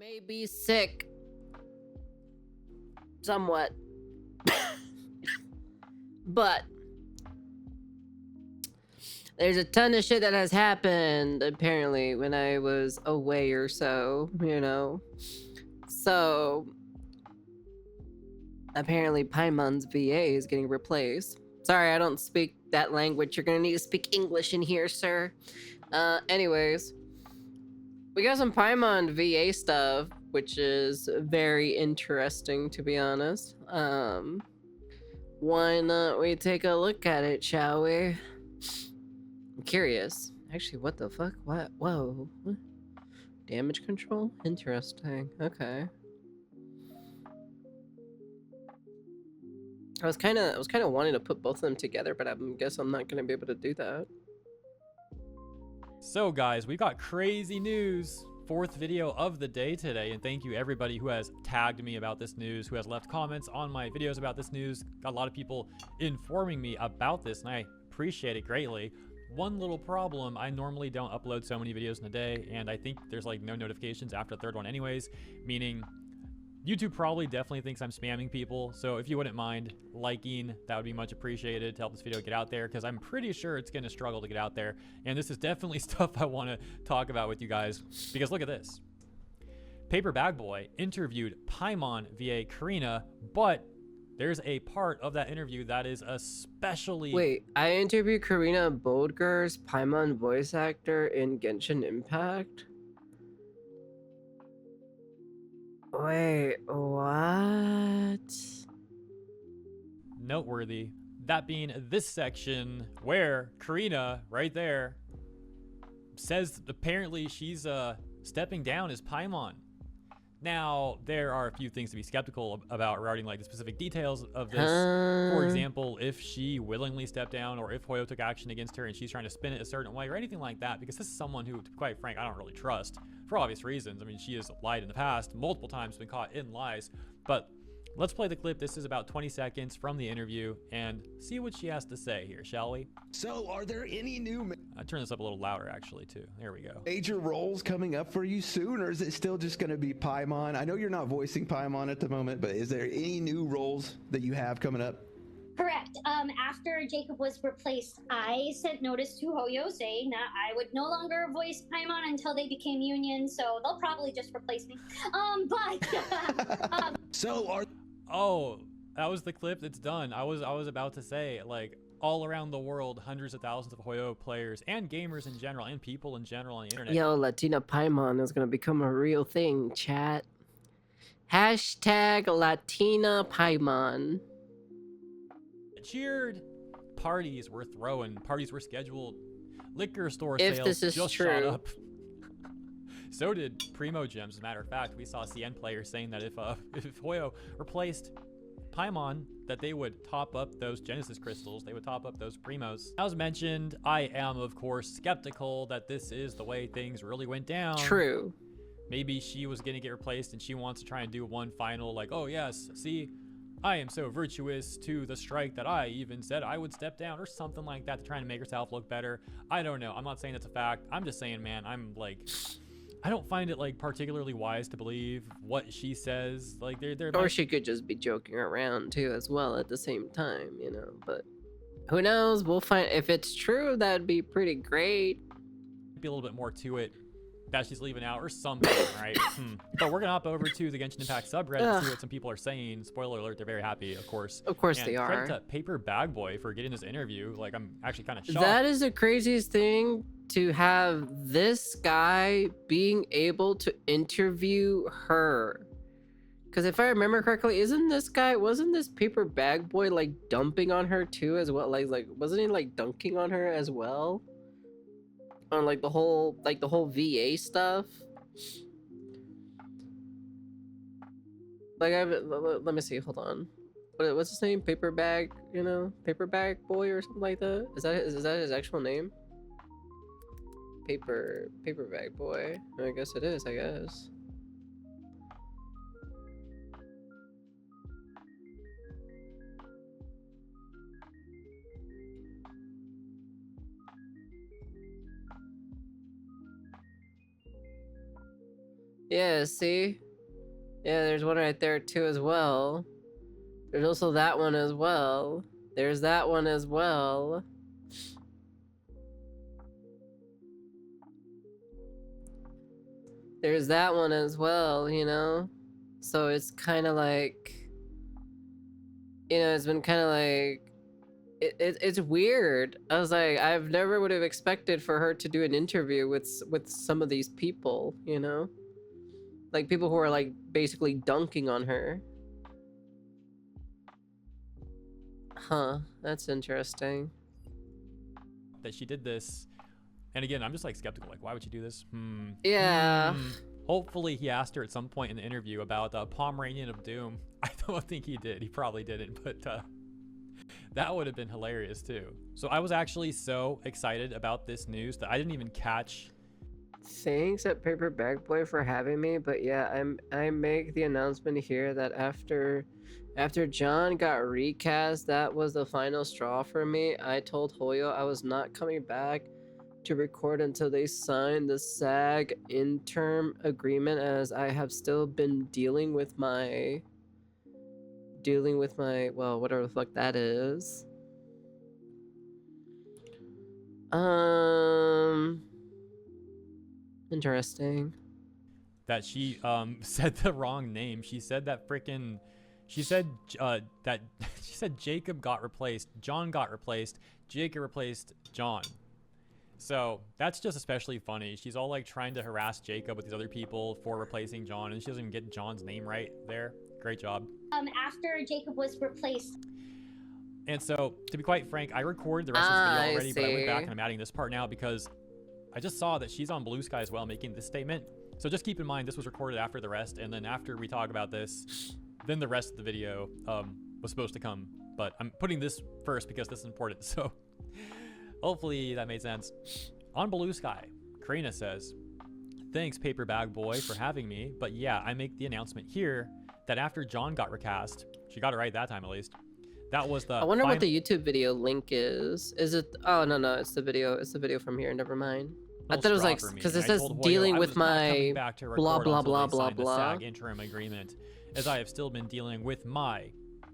may be sick. Somewhat. But there's a ton of shit that has happened, apparently, when I was away or so, you know. So, apparently Paimon's VA is getting replaced. Sorry, I don't speak that language. You're gonna need to speak English in here, sir. Anyways. We got some Paimon VA stuff, which is very interesting, to be honest. Why not we take a look at it, shall we? I'm curious. Actually, what the fuck? What? Whoa. Damage control? Interesting. Okay. I was kind of wanting to put both of them together, but I guess I'm not going to be able to do that. So guys, we got crazy news. Fourth video of the day today, and thank you everybody who has tagged me about this news, who has left comments on my videos about this news. Got a lot of people informing me about this, and I appreciate it greatly. One little problem, I normally don't upload so many videos in a day, and I think there's like no notifications after the third one anyways, meaning YouTube probably definitely thinks I'm spamming people. So if you wouldn't mind liking, that would be much appreciated to help this video get out there, because I'm pretty sure it's going to struggle to get out there. And this is definitely stuff I want to talk about with you guys, because look at this. Paper Bag Boy interviewed Paimon via Corina, but there's a part of that interview that is especially... Wait, I interviewed Corina Bodger's Paimon voice actor in Genshin Impact? Wait, what? Noteworthy. That being this section where Corina, right there, says apparently she's stepping down as Paimon. Now, there are a few things to be skeptical about regarding like the specific details of this. For example, if she willingly stepped down, or if Hoyo took action against her and she's trying to spin it a certain way or anything like that, because this is someone who, to be quite frank, I don't really trust for obvious reasons. I mean, she has lied in the past, multiple times been caught in lies, but let's play the clip. This is about 20 seconds from the interview and see what she has to say here, shall we? So, are there any new I turn this up a little louder, actually, too. There we go. major roles coming up for you soon, or is it still just going to be Paimon? I know you're not voicing Paimon at the moment, but is there any new roles that you have coming up? Correct. After Jacob was replaced, I sent notice to Hoyo saying that I would no longer voice Paimon until they became union, so they'll probably just replace me. So, are... Oh, that was the clip. It's done. I was about to say, like, all around the world, hundreds of thousands of Hoyo players and gamers in general and people in general on the internet. Yo, Latina Paimon is gonna become a real thing, chat. Hashtag Latina Paimon. Cheered. Parties were thrown. Parties were scheduled. Liquor store If sales this is just true. shot up. So did Primo Gems. As a matter of fact, we saw CN players saying that if Hoyo replaced Paimon, that they would top up those Genesis crystals, they would top up those Primos. As mentioned, I am of course skeptical that this is the way things really went down. True. Maybe she was gonna get replaced and she wants to try and do one final, like, oh yes, see, I am so virtuous to the strike that I even said I would step down, or something like that, to try and make herself look better. I don't know. I'm not saying it's a fact. I'm just saying, man, I'm like, I don't find it like particularly wise to believe what she says. Like, Or she could just be joking around too as well at the same time, you know, but who knows? We'll find. If it's true, that'd be pretty great. be a little bit more to it that she's leaving out or something, right? But we're gonna hop over to the Genshin Impact subreddit and see what some people are saying. Spoiler alert, they're very happy, of course. Of course and they credit are. to Paper Bag Boy for getting this interview. Like, I'm actually kind of shocked. That is the craziest thing, to have this guy being able to interview her. Because if I remember correctly, wasn't this Paper Bag Boy like dumping on her too as well? Like wasn't he like dunking on her as well? On like the whole VA stuff. Like let me see, hold on. What's his name? Paper Bag, you know? Paper Bag Boy or something like that? Is that his actual name? Paper Bag Boy. I guess it is, I guess. Yeah, see? Yeah, there's one right there too as well. There's also that one as well. There's that one as well. There's that one as well, you know? So it's kind of like, you know, it's been kind of like, it's weird. I was like, I've never would have expected for her to do an interview with some of these people, you know? Like people who are like basically dunking on her. Huh, that's interesting. That she did this. And again, I'm just like skeptical. Like, why would you do this? Yeah. Hopefully he asked her at some point in the interview about Pomeranian of Doom. I don't think he did. He probably didn't, but that would have been hilarious too. So I was actually so excited about this news that I didn't even catch. Thanks at Paper Bag Boy for having me, but yeah, I make the announcement here that after John got recast, that was the final straw for me. I told Hoyo I was not coming back to record until they signed the SAG interim agreement, as I have still been dealing with my well, whatever the fuck that is. Interesting. That she said the wrong name. She said that frickin' she said that she said Jacob got replaced, John got replaced, Jacob replaced John. So that's just especially funny. She's all like trying to harass Jacob with these other people for replacing John, and she doesn't even get John's name right there. Great job. After Jacob was replaced. And so, to be quite frank, I recorded the rest of this video already, but I went back and I'm adding this part now because I just saw that she's on Blue Sky as well making this statement. So just keep in mind, this was recorded after the rest, and then after we talk about this, then the rest of the video was supposed to come. But I'm putting this first because this is important, so hopefully that made sense. On Blue Sky, Corina says, "Thanks, Paper Bag Boy, for having me, but yeah, I make the announcement here that after John got recast," she got it right that time at least, that was the I wonder what the YouTube video link is. Is it? Oh no, it's the video. It's the video from here. Never mind. I thought it was like because it says dealing with my blah blah blah blah blah. SAG interim agreement, as I have still been dealing with my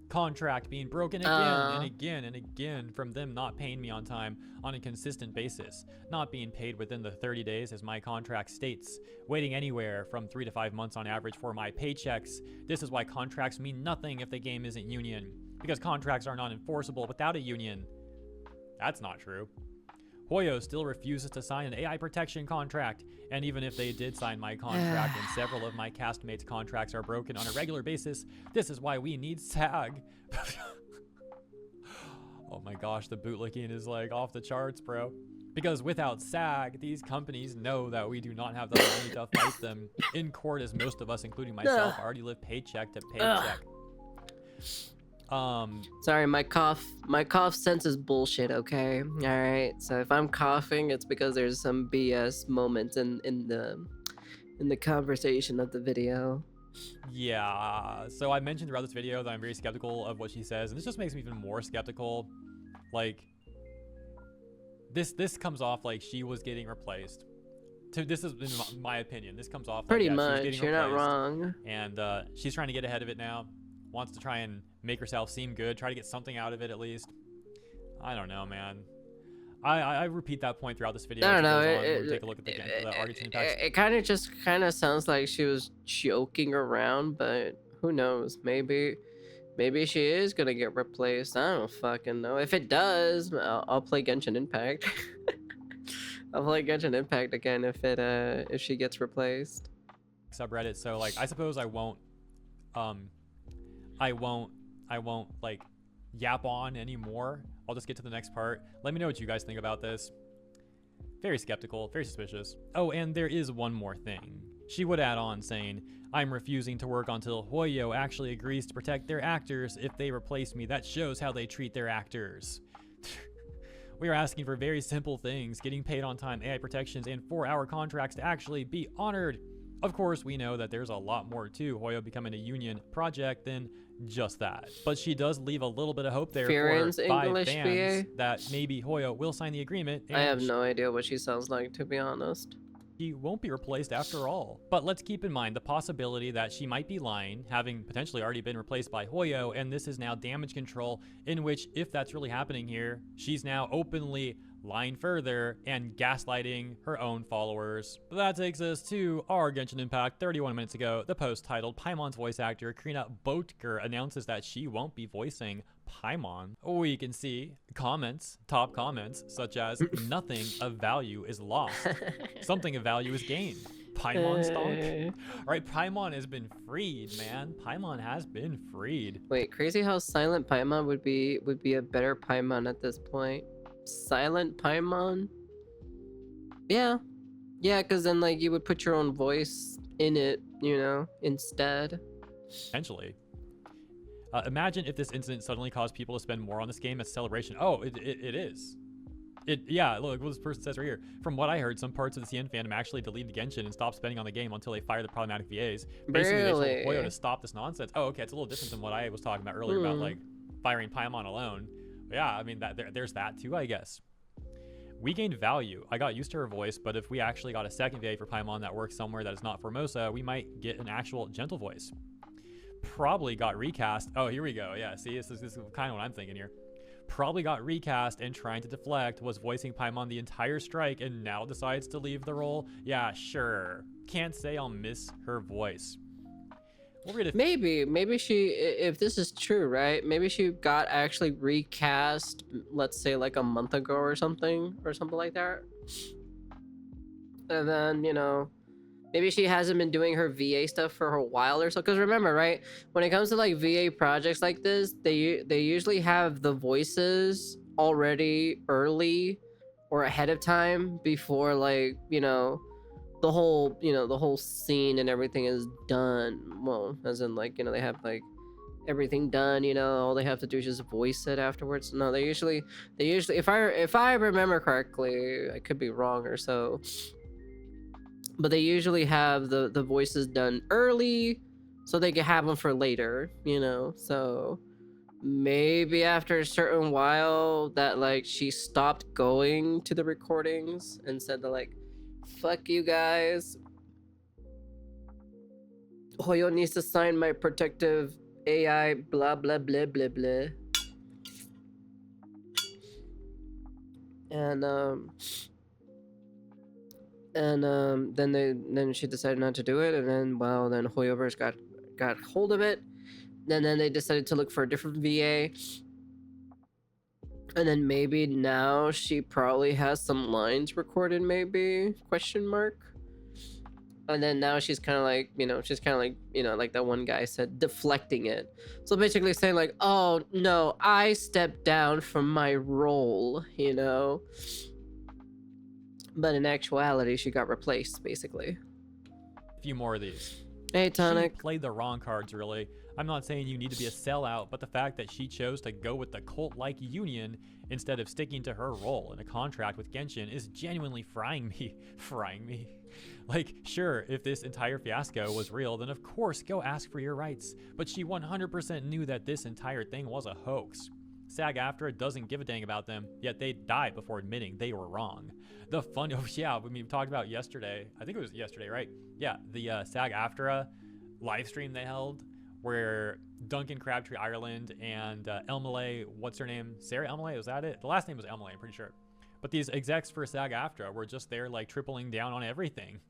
contract being broken again and again and again from them not paying me on time on a consistent basis, not being paid within the 30 days as my contract states, waiting anywhere from 3 to 5 months on average for my paychecks. This is why contracts mean nothing if the game isn't union, because contracts are not enforceable without a union. That's not true. Hoyo still refuses to sign an AI protection contract, and even if they did sign my contract and several of my castmates' contracts are broken on a regular basis, this is why we need SAG. Oh my gosh, the bootlicking is like off the charts, bro. Because without SAG, these companies know that we do not have the money to fight them in court, as most of us, including myself, already live paycheck to paycheck. Sorry, my cough sense is bullshit, okay? All right, so if I'm coughing, it's because there's some BS moment in the conversation of the video. Yeah, so I mentioned throughout this video that I'm very skeptical of what she says, and this just makes me even more skeptical. Like, this comes off like she was getting replaced. This is, in my opinion, this comes off pretty like, much. She's getting You're not replaced, wrong. And she's trying to get ahead of it now. Wants to try and make herself seem good, try to get something out of it at least. I don't know, man. I repeat that point throughout this video. I don't know. Take a look at the artist impacts. It kind of sounds like she was joking around, but who knows? Maybe she is gonna get replaced. I don't fucking know. If it does, I'll play Genshin Impact. I'll play Genshin Impact again if she gets replaced. Subreddit. So like, I suppose I won't like yap on anymore. I'll just get to the next part. Let me know what you guys think about this. Very skeptical, very suspicious. Oh, and there is one more thing. She would add on saying, "I'm refusing to work until Hoyo actually agrees to protect their actors. If they replace me, that shows how they treat their actors." We are asking for very simple things, getting paid on time, AI protections, and 4-hour contracts to actually be honored. Of course, we know that there's a lot more to Hoyo becoming a union project than just that. But she does leave a little bit of hope there for 5 fans that maybe Hoyo will sign the agreement. I have no idea what she sounds like, to be honest. She won't be replaced after all. But let's keep in mind the possibility that she might be lying, having potentially already been replaced by Hoyo, and this is now damage control, in which, if that's really happening here, she's now openly lying further and gaslighting her own followers. But that takes us to our Genshin Impact 31 minutes ago. The post titled, Paimon's voice actor Corina Boetker announces that she won't be voicing Paimon. We can see comments, top comments, such as, nothing of value is lost. Something of value is gained. Paimon stonk. Alright, Paimon has been freed, man. Paimon has been freed. Wait, crazy how silent Paimon would be a better Paimon at this point. Silent Paimon? Yeah. Yeah, because then like you would put your own voice in it, you know, instead. Potentially. Imagine if this incident suddenly caused people to spend more on this game as celebration. Oh, it is. Yeah, look what this person says right here. From what I heard, some parts of the CN fandom actually deleted Genshin and stopped spending on the game until they fired the problematic VAs. Basically, they told Hoyo to stop this nonsense. Oh, okay, it's a little different than what I was talking about earlier about like firing Paimon alone. But yeah, I mean, there's that too, I guess. We gained value. I got used to her voice, but if we actually got a second VA for Paimon that works somewhere that is not Formosa, we might get an actual gentle voice. Probably got recast. Oh, here we go. Yeah, see, this is kind of what I'm thinking here. Probably got recast and trying to deflect, was voicing Paimon the entire strike and now decides to leave the role. Yeah, sure. Can't say I'll miss her voice. Maybe she, if this is true, right? Maybe she got actually recast, let's say like a month ago or something like that. And then, you know, maybe she hasn't been doing her VA stuff for a while or so. Because remember, right, when it comes to like VA projects like this, they usually have the voices already early or ahead of time before, like, you know, the whole scene and everything is done. Well, as in like, you know, they have like everything done, you know, all they have to do is just voice it afterwards. No, they usually if I remember correctly, I could be wrong or so, but they usually have the voices done early so they can have them for later, you know. So maybe after a certain while that like she stopped going to the recordings and said that like, fuck you guys, Hoyo needs to sign my protective AI blah blah blah blah blah. And then she decided not to do it, and then then Hoyoverse got hold of it, and then they decided to look for a different VA, and then maybe now she probably has some lines recorded, maybe, question mark. And then now she's kind of like, you know, like that one guy said, deflecting it. So basically saying like, oh no, I stepped down from my role, you know. But in actuality, she got replaced, basically. A few more of these. Hey, Tonic. She played the wrong cards, really. I'm not saying you need to be a sellout, but the fact that she chose to go with the cult-like union instead of sticking to her role in a contract with Genshin is genuinely frying me. Frying me. Like, sure, if this entire fiasco was real, then of course go ask for your rights. But she 100% knew that this entire thing was a hoax. SAG-AFTRA doesn't give a dang about them, yet they died before admitting they were wrong. The fun, oh yeah, I mean, we talked about yesterday, I think it was yesterday, right? Yeah, the SAG-AFTRA live stream they held, where Duncan Crabtree Ireland and Elmaleh, what's her name? Sarah Elmaleh, was that it? The last name was Elmaleh, I'm pretty sure. But these execs for SAG-AFTRA were just there like tripling down on everything.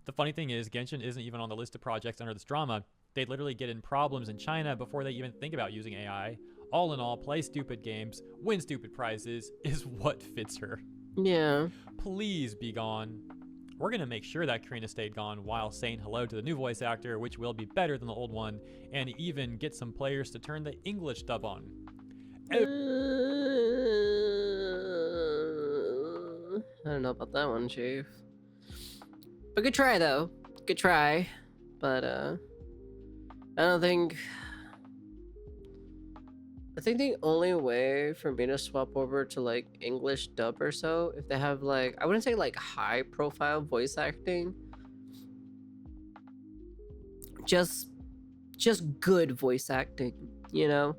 The funny thing is, Genshin isn't even on the list of projects under this drama. They literally get in problems in China before they even think about using AI. All in all, play stupid games, win stupid prizes is what fits her. Yeah. Please be gone. We're going to make sure that Corina stayed gone while saying hello to the new voice actor, which will be better than the old one, and even get some players to turn the English dub on. I don't know about that one, Chief. But good try, though. Good try. But, I think the only way for me to swap over to, like, English dub or so, if they have, like, I wouldn't say, like, high-profile voice acting. Just good voice acting, you know?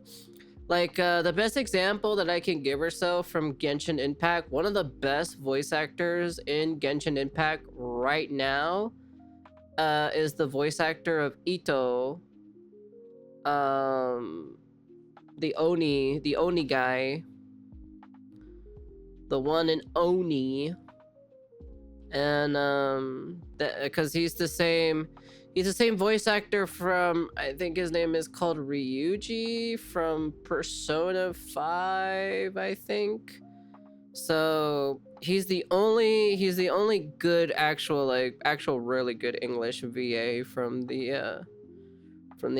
Like, the best example that I can give herself from Genshin Impact, one of the best voice actors in Genshin Impact right now, is the voice actor of Ito. The Oni guy. The one in Oni. And, because he's the same voice actor from, I think his name is called Ryuji from Persona 5, I think. So he's the only good actual really good English VA from the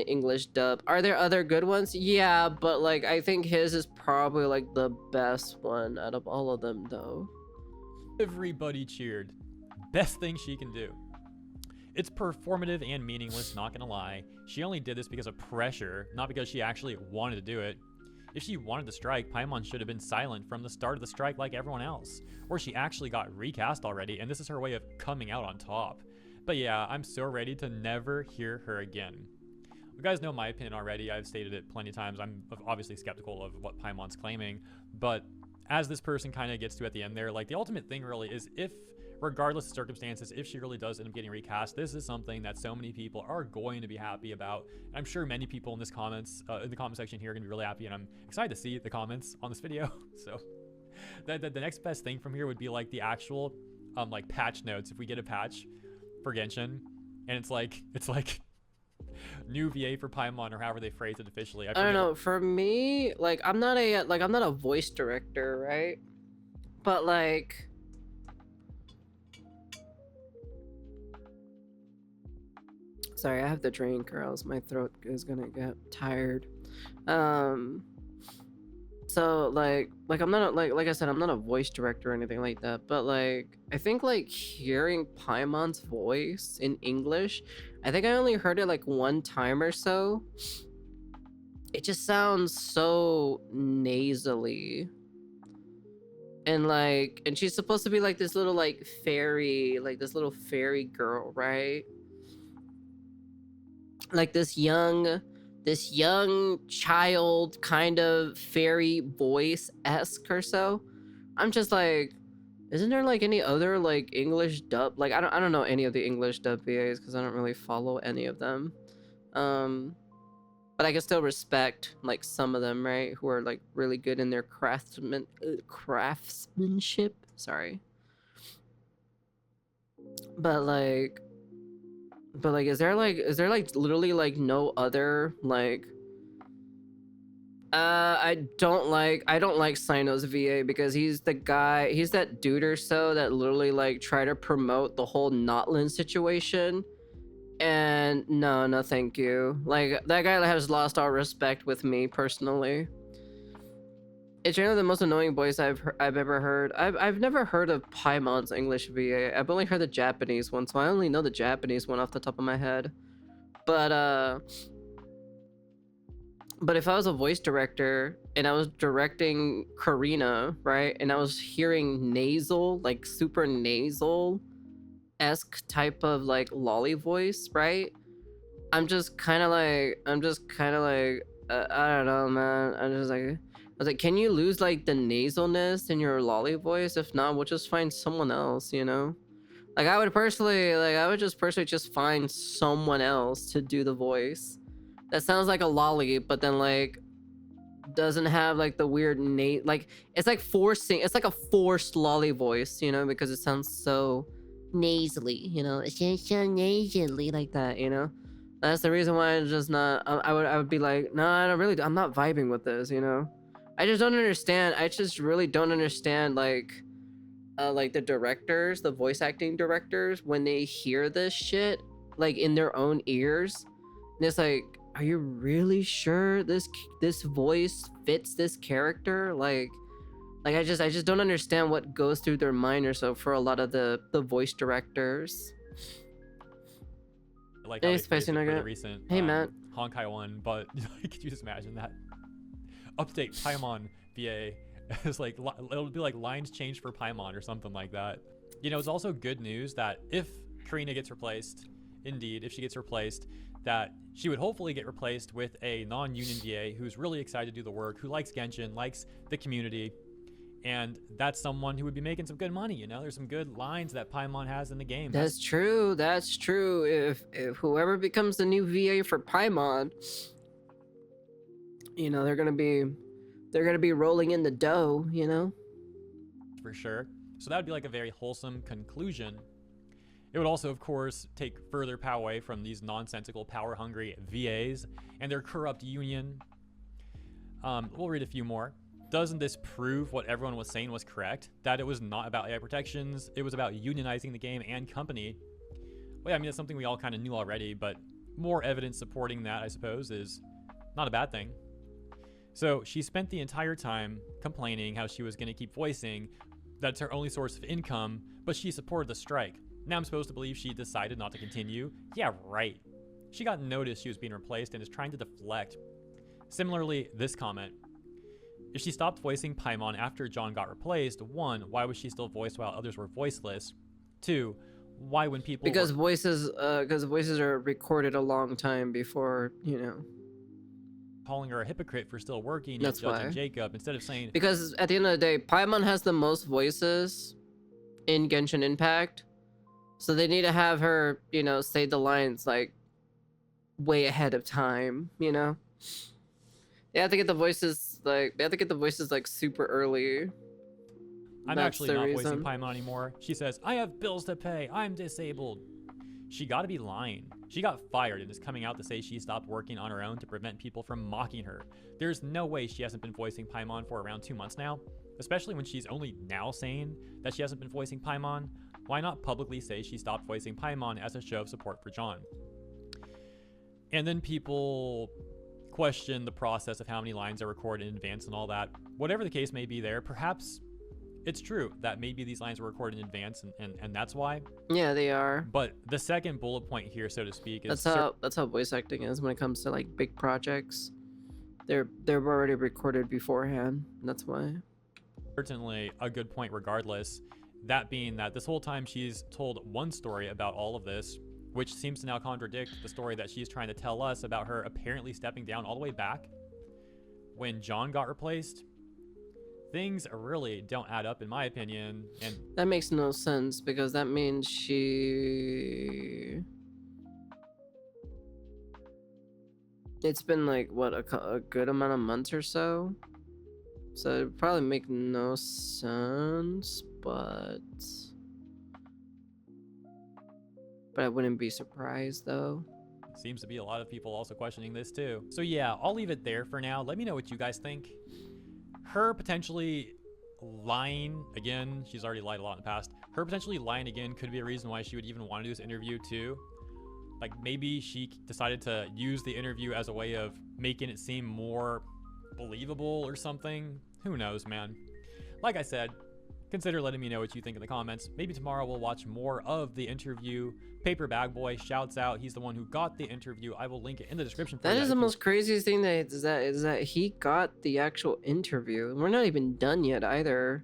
English dub. Are there other good ones? Yeah, but like I think his is probably like the best one out of all of them though. Everybody cheered. Best thing she can do. It's performative and meaningless, not gonna lie. She only did this because of pressure, not because she actually wanted to do it. If she wanted to strike, Paimon should have been silent from the start of the strike like everyone else. Or she actually got recast already, and this is her way of coming out on top. But yeah, I'm so ready to never hear her again. You guys know my opinion already. I've stated it plenty of times. I'm obviously skeptical of what Paimon's claiming, but as this person kind of gets to at the end there, like the ultimate thing really is if, regardless of circumstances, if she really does end up getting recast, this is something that so many people are going to be happy about. And I'm sure many people in this in the comment section here are going to be really happy, and I'm excited to see the comments on this video. So the next best thing from here would be like the actual like patch notes. If we get a patch for Genshin and it's like new VA for Paimon, or however they phrase it officially. I don't know. For me, like I'm not a voice director, right? But like, sorry, I have to drink or else my throat is gonna get tired. So like I'm not like I said, I'm not a voice director or anything like that, but like I think like hearing Paimon's voice in English, I think I only heard it like one time or so. It just sounds so nasally. And she's supposed to be like this little like fairy, like this little fairy girl, right? Like this young child kind of fairy voice-esque or so. I'm just like, isn't there like any other like English dub? Like I don't know any of the English dub VAs because I don't really follow any of them. But I can still respect like some of them, right? Who are like really good in their craftsmanship. Sorry. But like is there like literally like no other like I don't like Sino's VA because he's that dude or so that literally like try to promote the whole Notland situation, and no thank you. Like that guy has lost all respect with me personally. It's generally the most annoying voice I've ever heard. I've never heard of Paimon's English VA. I've only heard the Japanese one, so I only know the Japanese one off the top of my head. But if I was a voice director and I was directing Corina, right, and I was hearing nasal, like super nasal-esque type of like lolly voice, right? I'm just kind of like, I don't know, man. I was like, can you lose like the nasalness in your lolly voice? If not, we'll just find someone else, you know? Like I would just personally just find someone else to do the voice that sounds like a lolly, but then like doesn't have like the weird like it's like a forced lolly voice, you know, because it sounds so nasally, you know? It sounds so nasally like that, you know? That's the reason why I'm just not. I would be like, no, I'm not vibing with this, you know? I just don't understand. I just really don't understand like the directors, the voice acting directors, when they hear this shit like in their own ears, and it's like, are you really sure this voice fits this character? Like I just don't understand what goes through their mind or so for a lot of the voice directors. Like Hey, how they Spicy phrased it for the Nugget. recent Hey, Matt. Honkai one, but could you just imagine that? Update Paimon VA. It's like it'll be like lines changed for Paimon or something like that. You know, it's also good news that if Corina gets replaced indeed, if she gets replaced, that she would hopefully get replaced with a non-union VA who's really excited to do the work, who likes Genshin, likes the community, and that's someone who would be making some good money, you know? There's some good lines that Paimon has in the game. That's true. That's true. If whoever becomes the new VA for Paimon, you know, they're gonna be rolling in the dough, you know? For sure. So that would be like a very wholesome conclusion. It would also, of course, take further power away from these nonsensical, power-hungry VAs and their corrupt union. We'll read a few more. Doesn't this prove what everyone was saying was correct? That it was not about AI protections, it was about unionizing the game and company. Well, yeah, I mean, it's something we all kind of knew already, but more evidence supporting that, I suppose, is not a bad thing. So she spent the entire time complaining how she was going to keep voicing that it's her only source of income, but she supported the strike. Now I'm supposed to believe she decided not to continue? Yeah, right. She got notice she was being replaced and is trying to deflect. Similarly, this comment. If she stopped voicing Paimon after John got replaced, 1, why was she still voiced while others were voiceless? 2, why when people because voices are recorded a long time before, you know. Calling her a hypocrite for still working, That's yet judging why. Jacob instead of saying Because at the end of the day, Paimon has the most voices in Genshin Impact. So they need to have her, you know, say the lines like way ahead of time, you know? They have to get the voices like super early. I'm That's actually the not reason. voicing Paimon anymore. She says, I have bills to pay, I'm disabled. She gotta be lying. She got fired and is coming out to say she stopped working on her own to prevent people from mocking her. There's no way she hasn't been voicing Paimon for around 2 months now, especially when she's only now saying that she hasn't been voicing Paimon. Why not publicly say she stopped voicing Paimon as a show of support for John? And then people question the process of how many lines are recorded in advance and all that. Whatever the case may be there, perhaps it's true that maybe these lines were recorded in advance and that's why. Yeah, they are. But the second bullet point here, so to speak, is That's how voice acting is when it comes to like big projects. They're already recorded beforehand. That's why. certainly a good point regardless. That being that this whole time she's told one story about all of this, which seems to now contradict the story that she's trying to tell us about her apparently stepping down all the way back when John got replaced. Things really don't add up in my opinion, and That makes no sense because that means it's been like what a good amount of months or so. So it'd probably make no sense, but I wouldn't be surprised though. seems to be a lot of people also questioning this too. So yeah, I'll leave it there for now. Let me know what you guys think. Her potentially lying again, she's already lied a lot in the past. Her potentially lying again could be a reason why she would even want to do this interview too. Like maybe she decided to use the interview as a way of making it seem more believable or something. Who knows, man. Like I said, consider letting me know what you think in the comments. Maybe tomorrow we'll watch more of the interview. Paper Bag Boy shouts out. He's the one who got the interview. I will link it in the description for you. That is the most craziest thing is that he got the actual interview. We're not even done yet either.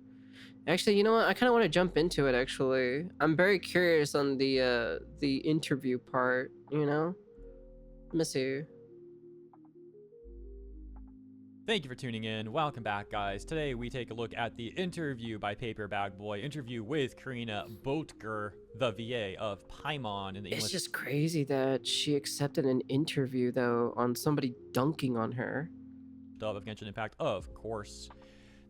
Actually, you know what? I kind of want to jump into it. Actually, I'm very curious on the interview part. You know, let me see. Thank you for tuning in. Welcome back, guys. Today we take a look at the interview by Paper Bag Boy. Interview with Corina Boatger, the VA of Paimon in the English. It's just crazy that she accepted an interview though on somebody dunking on her. Dub of Genshin Impact, of course.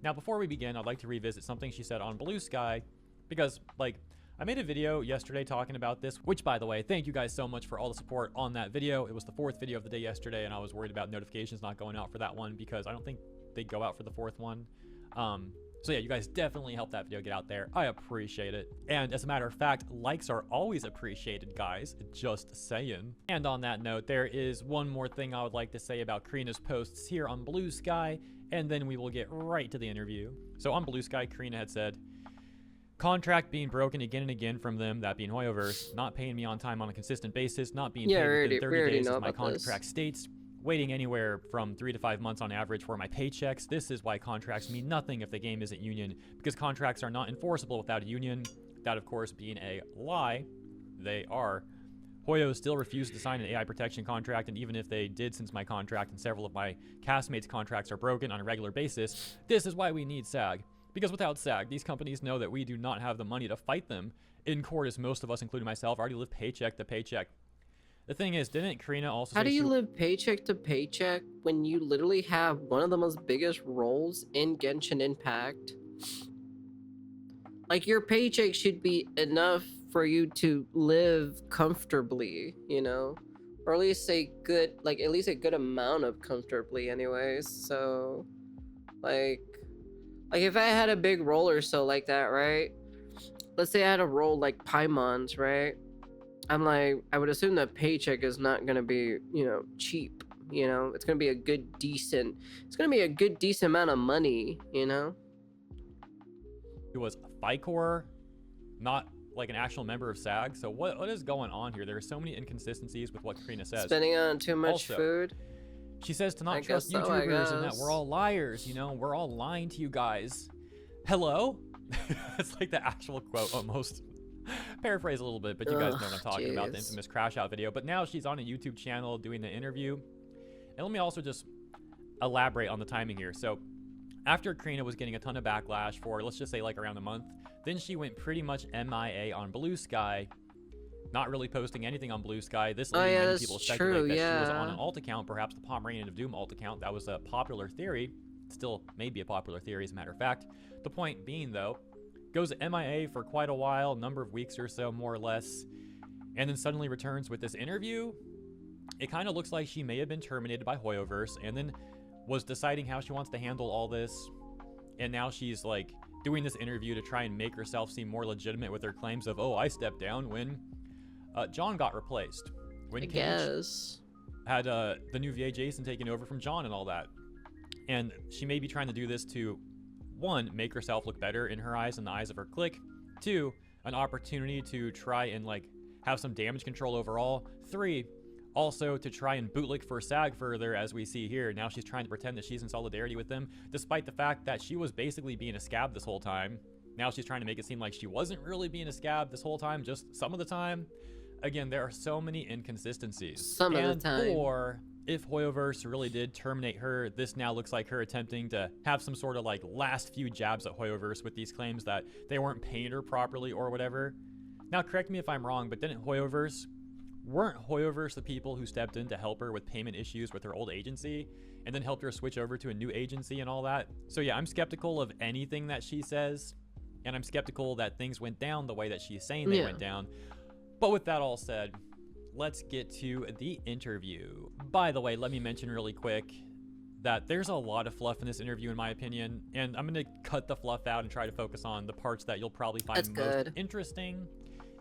Now, before we begin, I'd like to revisit something she said on Blue Sky, because, like, I made a video yesterday talking about this, which, by the way, thank you guys so much for all the support on that video. It was the 4th video of the day yesterday, and I was worried about notifications not going out for that one, because I don't think they go out for the 4th one. So yeah, you guys definitely helped that video get out there. I appreciate it. And as a matter of fact, likes are always appreciated, guys. Just saying. And on that note, there is one more thing I would like to say about Corina's posts here on Blue Sky, and then we will get right to the interview. So on Blue Sky, Corina had said, contract being broken again and again from them, that being Hoyoverse, not paying me on time on a consistent basis, not being paid within 30 days as my contract states, waiting anywhere from 3 to 5 months on average for my paychecks. This is why contracts mean nothing if the game isn't union, because contracts are not enforceable without a union. That, of course, being a lie. They are. Hoyo still refused to sign an AI protection contract, and even if they did, since my contract and several of my castmates' contracts are broken on a regular basis, this is why we need SAG. Because without SAG, these companies know that we do not have the money to fight them in court, as most of us, including myself, already live paycheck to paycheck. The thing is, didn't Corina also How say do you live paycheck to paycheck when you literally have one of the most biggest roles in Genshin Impact? Like, your paycheck should be enough for you to live comfortably, you know? Or at least a good, like, at least a good amount of comfortably anyways. So, like if I had a big role or so like that, right? Let's say I had a role like Paimon's, right? I'm like, I would assume that paycheck is not gonna be, you know, cheap. You know, it's gonna be a good, decent. It's gonna be a good, decent amount of money. You know. It was FICOR, not like an actual member of SAG. So what is going on here? There are so many inconsistencies with what Corina says. Spending on too much Also, food. She says to not I trust guess so, YouTubers and that we're all liars, you know, we're all lying to you guys. Hello? It's like the actual quote almost. Paraphrase a little bit, but you guys know what I'm talking about, the infamous crash out video. But now she's on a YouTube channel doing the interview. And let me also just elaborate on the timing here. So after Corina was getting a ton of backlash for, let's just say like around a month, then she went pretty much MIA on Blue Sky, not really posting anything on Blue Sky. This leading many people to speculate that she was on an alt account, perhaps the Pomeranian of Doom alt account. That was a popular theory. Still may be a popular theory, as a matter of fact. The point being, though, goes MIA for quite a while, number of weeks or so, more or less, and then suddenly returns with this interview. It kind of looks like she may have been terminated by Hoyoverse, and then was deciding how she wants to handle all this, and now she's like doing this interview to try and make herself seem more legitimate with her claims of, oh, I stepped down when John got replaced. When Cage had the new VA Jason taken over from John and all that. And she may be trying to do this to, one, make herself look better in her eyes and the eyes of her clique. Two, an opportunity to try and like have some damage control overall. Three, also to try and bootlick for SAG further, as we see here. Now she's trying to pretend that she's in solidarity with them, despite the fact that she was basically being a scab this whole time. Now she's trying to make it seem like she wasn't really being a scab this whole time, just some of the time. Again, there are so many inconsistencies. Some of the time. Or if Hoyoverse really did terminate her, this now looks like her attempting to have some sort of like last few jabs at Hoyoverse with these claims that they weren't paying her properly or whatever. Now, correct me if I'm wrong, but weren't Hoyoverse the people who stepped in to help her with payment issues with her old agency and then helped her switch over to a new agency and all that? So yeah, I'm skeptical of anything that she says, and I'm skeptical that things went down the way that she's saying they went down. But with that all said, let's get to the interview. By the way, let me mention really quick that there's a lot of fluff in this interview, in my opinion, and I'm going to cut the fluff out and try to focus on the parts that you'll probably find most interesting.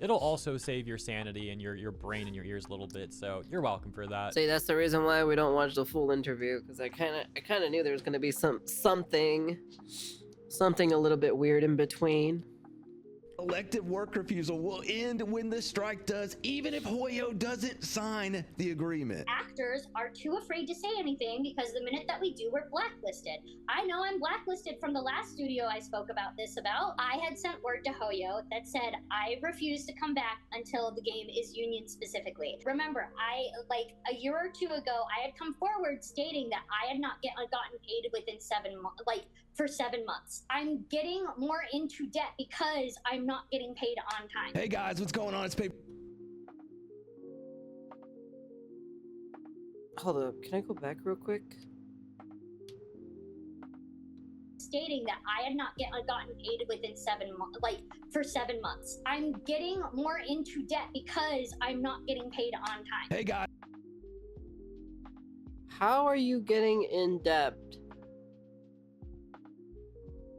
It'll also save your sanity and your brain and your ears a little bit, so you're welcome for that. See, that's the reason why we don't watch the full interview, because I kind of knew there was going to be something a little bit weird in between. Elective work refusal will end when the strike does, even if Hoyo doesn't sign the agreement. Actors are too afraid to say anything because the minute that we do, we're blacklisted. I know I'm blacklisted from the last studio I spoke about this about. I had sent word to Hoyo that said I refuse to come back until the game is union specifically. Remember, like a year or two ago, I had come forward stating that I had not gotten paid within 7 months, for 7 months. I'm getting more into debt because I'm not getting paid on time. Hey guys, what's going on? It's Paimon. Hold up, can I go back real quick? Stating that I had not gotten paid within 7 months, for 7 months. I'm getting more into debt because I'm not getting paid on time. Hey guys. How are you getting in debt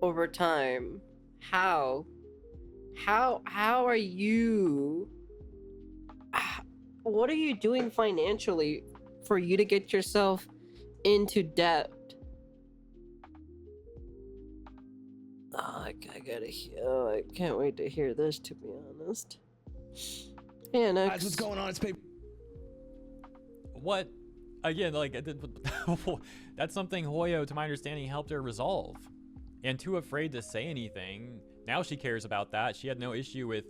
over time? How are you, what are you doing financially for you to get yourself into debt? I can't wait to hear this, to be honest. Yeah, next. Guys, what's going on? It's Paimon. What? Again, that's something Hoyo, to my understanding, helped her resolve. And too afraid to say anything. Now she cares about that. She had no issue with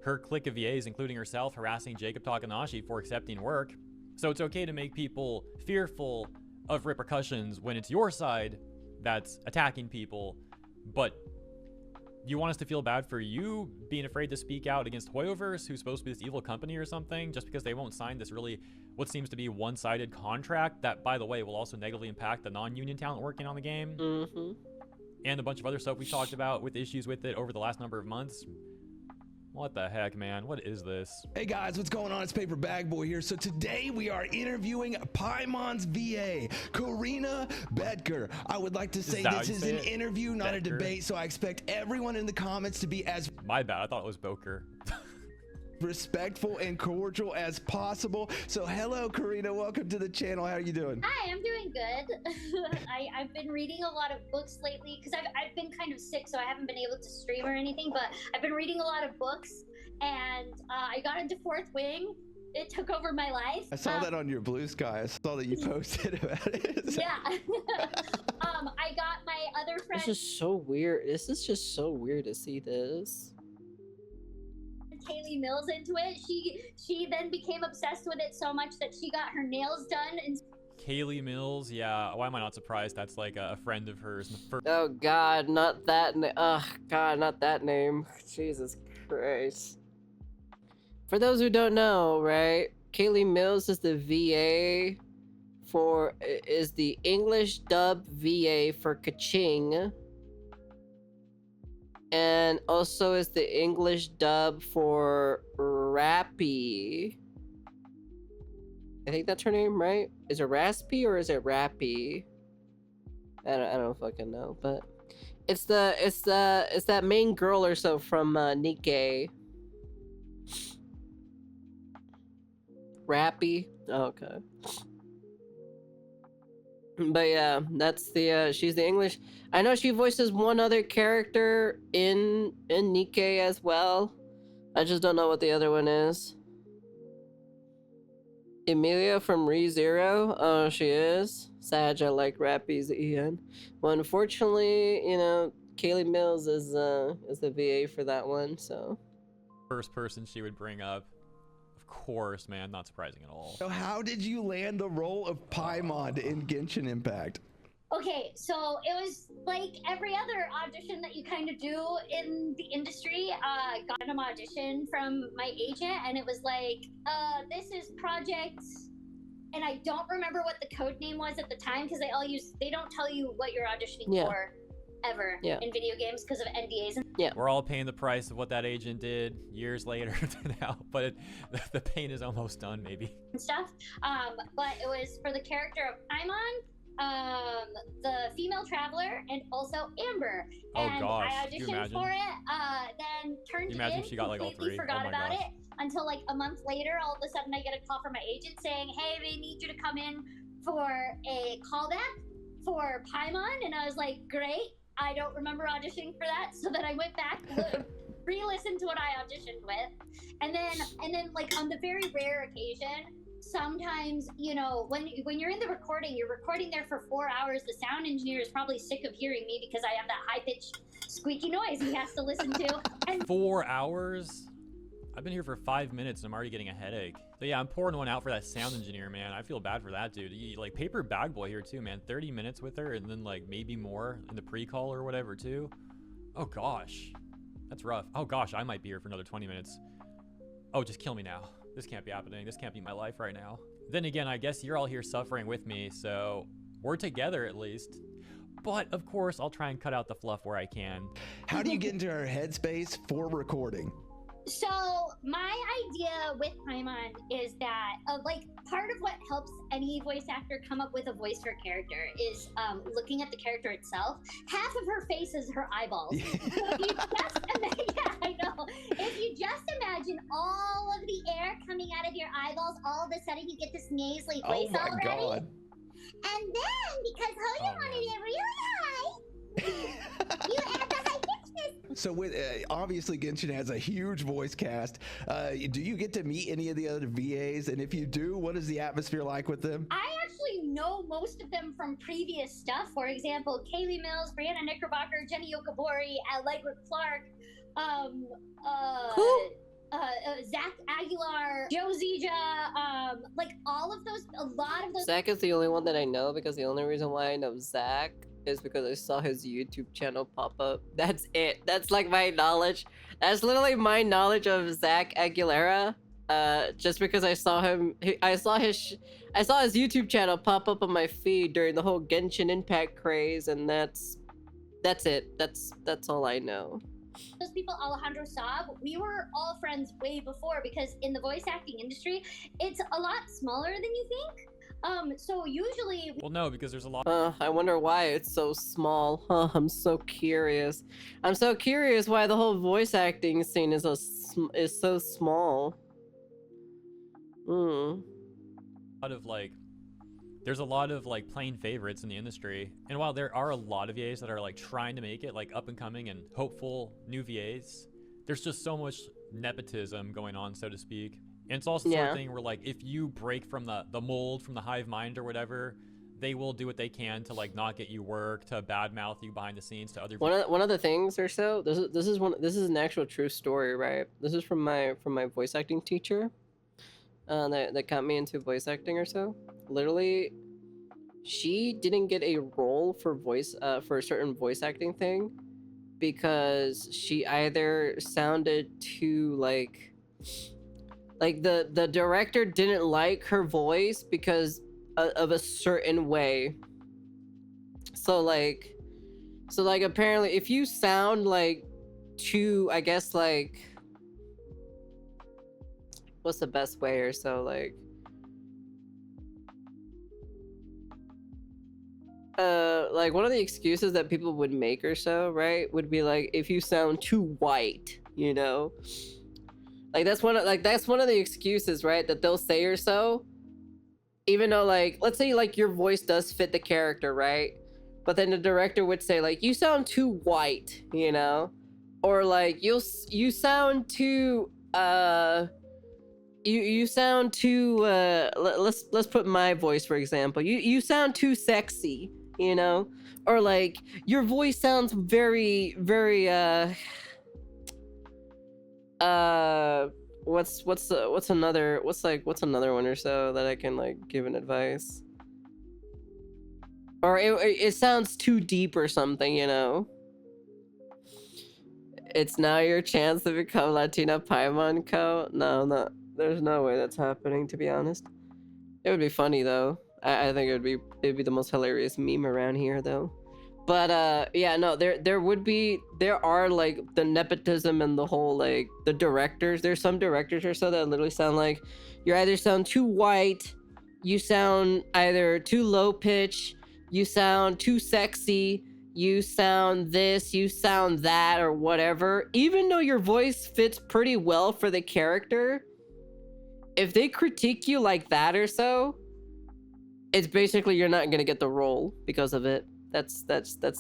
her clique of VAs, including herself, harassing Jacob Takanashi for accepting work. So it's okay to make people fearful of repercussions when it's your side that's attacking people, but you want us to feel bad for you being afraid to speak out against Hoyoverse, who's supposed to be this evil company or something, just because they won't sign this really what seems to be one-sided contract that, by the way, will also negatively impact the non-union talent working on the game. Mm-hmm. And a bunch of other stuff we talked about with issues with it over the last number of months. What the heck, man? What is this? Hey guys, what's going on? It's Paper Bag Boy here. So today we are interviewing Paimon's VA, Corina Bedker. I would like to say this is an interview, not a debate, so I expect everyone in the comments to be as My bad, I thought it was Boker. respectful and cordial as possible. So hello, Corina. Welcome to the channel. How are you doing? Hi, I'm doing good. I've been reading a lot of books lately because I've been kind of sick, so I haven't been able to stream or anything, but I've been reading a lot of books, and I got into Fourth Wing. It took over my life. I saw that on your Blue Sky. I saw that you posted about it. Yeah. I got my other friend. This is so weird. This is just so weird to see this. Kaylee Mills into it. She then became obsessed with it so much that she got her nails done. And Kaylee Mills, yeah. Why am I not surprised? That's like a friend of hers. Oh God, not that. God, not that name. Jesus Christ. For those who don't know, right? Kaylee Mills is the VA is the English dub VA for Kaching. And also is the English dub for Rappy. I think that's her name, right? Is it Raspy or is it Rappy? I don't fucking know, but it's that main girl or so from Nikkei. Rappy. Oh, okay. But yeah, that's the she's the English. I know she voices one other character in Nikkei as well. I just don't know what the other one is. Emilia from ReZero. Oh, she is. Sag, I like Rappy's Ian. Well, unfortunately, you know, Kaylee Mills is the VA for that one, so. First person she would bring up. Of course, man, not surprising at all. So how did you land the role of Paimon in Genshin Impact? okay, so it was like every other audition that you kind of do in the industry. Got an audition from my agent, and it was like, this is project, and I don't remember what the code name was at the time because they don't tell you what you're auditioning for ever in video games because of NDAs. We're all paying the price of what that agent did years later now, but the pain is almost done, maybe. And stuff. But it was for the character of Paimon, the female traveler, and also Amber. And gosh, I auditioned for it, then turned it in, she got like all completely three? forgot Oh my about gosh. it until like a month later. All of a sudden, I get a call from my agent saying, "Hey, we need you to come in for a callback for Paimon," and I was like, "Great." I don't remember auditioning for that, so then I went back, re-listened to what I auditioned with, and then like on the very rare occasion, sometimes, you know, when you're in the recording, you're recording there for 4 hours. The sound engineer is probably sick of hearing me because I have that high-pitched squeaky noise he has to listen to. And 4 hours? I've been here for 5 minutes and I'm already getting a headache. But yeah, I'm pouring one out for that sound engineer, man. I feel bad for that dude. Like Paper Bag Boy here too, man. 30 minutes with her and then like maybe more in the pre-call or whatever too. Oh gosh, that's rough. Oh gosh, I might be here for another 20 minutes. Oh, just kill me now. This can't be happening. This can't be my life right now. Then again, I guess you're all here suffering with me, so we're together at least. But of course, I'll try and cut out the fluff where I can. How do you get into her headspace for recording? so my idea with Paimon is that like part of what helps any voice actor come up with a voice for character is looking at the character itself. Half of her face is her eyeballs. So if you just yeah, I know. If you just imagine all of the air coming out of your eyeballs, all of a sudden you get this nasally voice Oh my already. god. And then because Hoya wanted it really high, you add the high pitchness. So with obviously Genshin has a huge voice cast. Do you get to meet any of the other VAs? And if you do, what is the atmosphere like with them? I actually know most of them from previous stuff. For example, Kaylee Mills, Brianna Knickerbocker, Jenny Yokobori, Allegra Clark. Who? Zach Aguilar, Joe Zija, like all of those, a lot of those. Zach is the only one that I know because the only reason why I know Zach is because I saw his YouTube channel pop up. That's it. That's like my knowledge. That's literally my knowledge of Zach Aguilera. Just because I saw him, I saw his YouTube channel pop up on my feed during the whole Genshin Impact craze, and that's it. That's all I know. Those people, Alejandro Saab, we were all friends way before, because in the voice acting industry, it's a lot smaller than you think. So usually. Well, no, because there's a lot. I wonder why it's so small. I'm so curious. I'm so curious why the whole voice acting scene is so small. There's a lot of like plain favorites in the industry, and while there are a lot of VAs that are like trying to make it, like up and coming and hopeful new VAs, there's just so much nepotism going on, so to speak. And it's also the sort of thing where, like, if you break from the mold, from the hive mind or whatever, they will do what they can to like not get you work, to badmouth you behind the scenes to other people. One of the things or so, this is an actual true story, right? This is from my voice acting teacher. That got me into voice acting or so. Literally, she didn't get a role for for a certain voice acting thing because she either sounded too like the director didn't like her voice because of a certain way. So like apparently if you sound like too, I guess, like, what's the best way or so, like one of the excuses that people would make or so, right, would be like if you sound too white, you know, like that's one of the excuses, right, that they'll say or so, even though, like, let's say like your voice does fit the character, right, but then the director would say like you sound too white, you know, or like you sound too you sound too let's put my voice for example, you sound too sexy, you know, or like your voice sounds very what's another one or so that I can like give an advice, or it sounds too deep or something, you know. It's now your chance to become Latina Paimon Co. No, there's no way that's happening, to be honest. It would be funny though. I think it'd be the most hilarious meme around here though. But yeah, no, there are like the nepotism and the whole, like, the directors. There's some directors or so that literally sound like you either sound too white, you sound either too low pitch, you sound too sexy, you sound this, you sound that, or whatever. Even though your voice fits pretty well for the character, if they critique you like that or so, it's basically you're not gonna get the role because of it. That's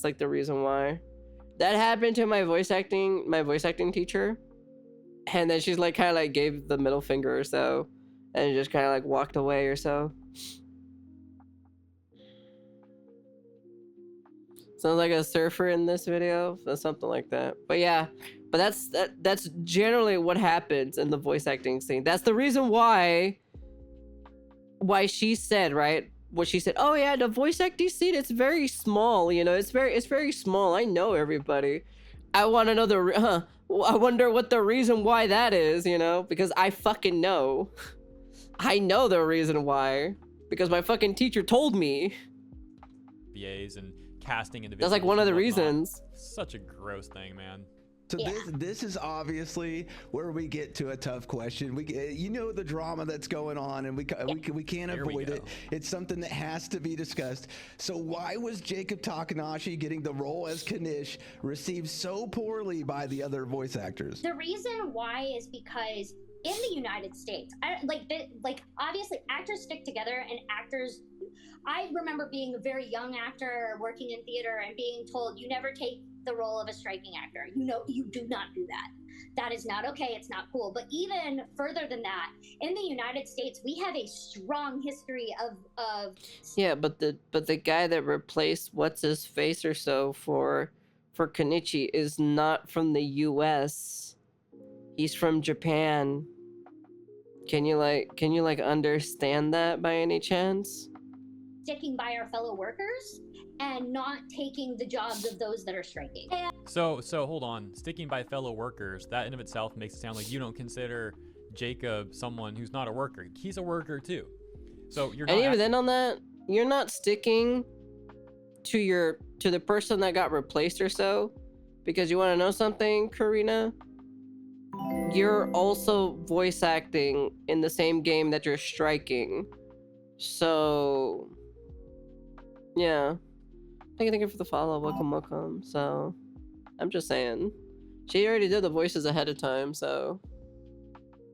like the reason why. That happened to my voice acting teacher, and then she's like kind of like gave the middle finger or so, and just kind of like walked away or so. Sounds like a surfer in this video, or something like that. But yeah, but that's generally what happens in the voice acting scene. That's the reason why she said, right, what she said. Oh yeah, the voice acting scene, it's very small, you know, it's very small. I know everybody. I want to know I wonder what the reason why that is, you know, because I fucking know. I know the reason why, because my fucking teacher told me. VAs and casting individuals. That's like one of the reasons. Such a gross thing, man. So this is obviously where we get to a tough question. You know the drama that's going on, and we can't avoid it. It's something that has to be discussed. So why was Jacob Takanashi getting the role as Kanish received so poorly by the other voice actors? The reason why is because in the United States, obviously actors stick together, and actors. I remember being a very young actor working in theater and being told, you never take the role of a striking actor. You know, you do not do that. That is not okay. It's not cool. But even further than that, in the United States, we have a strong history of. Yeah, but the guy that replaced what's his face or so for Kenichi is not from the U.S. He's from Japan. Can you understand that by any chance? Sticking by our fellow workers and not taking the jobs of those that are striking. So hold on. Sticking by fellow workers, that in of itself makes it sound like you don't consider Jacob someone who's not a worker. He's a worker too. So you're not. And even then on that, you're not sticking to the person that got replaced or so, because you want to know something, Corina? You're also voice acting in the same game that you're striking. So yeah. Thank you for the follow. Welcome. So I'm just saying. She already did the voices ahead of time, so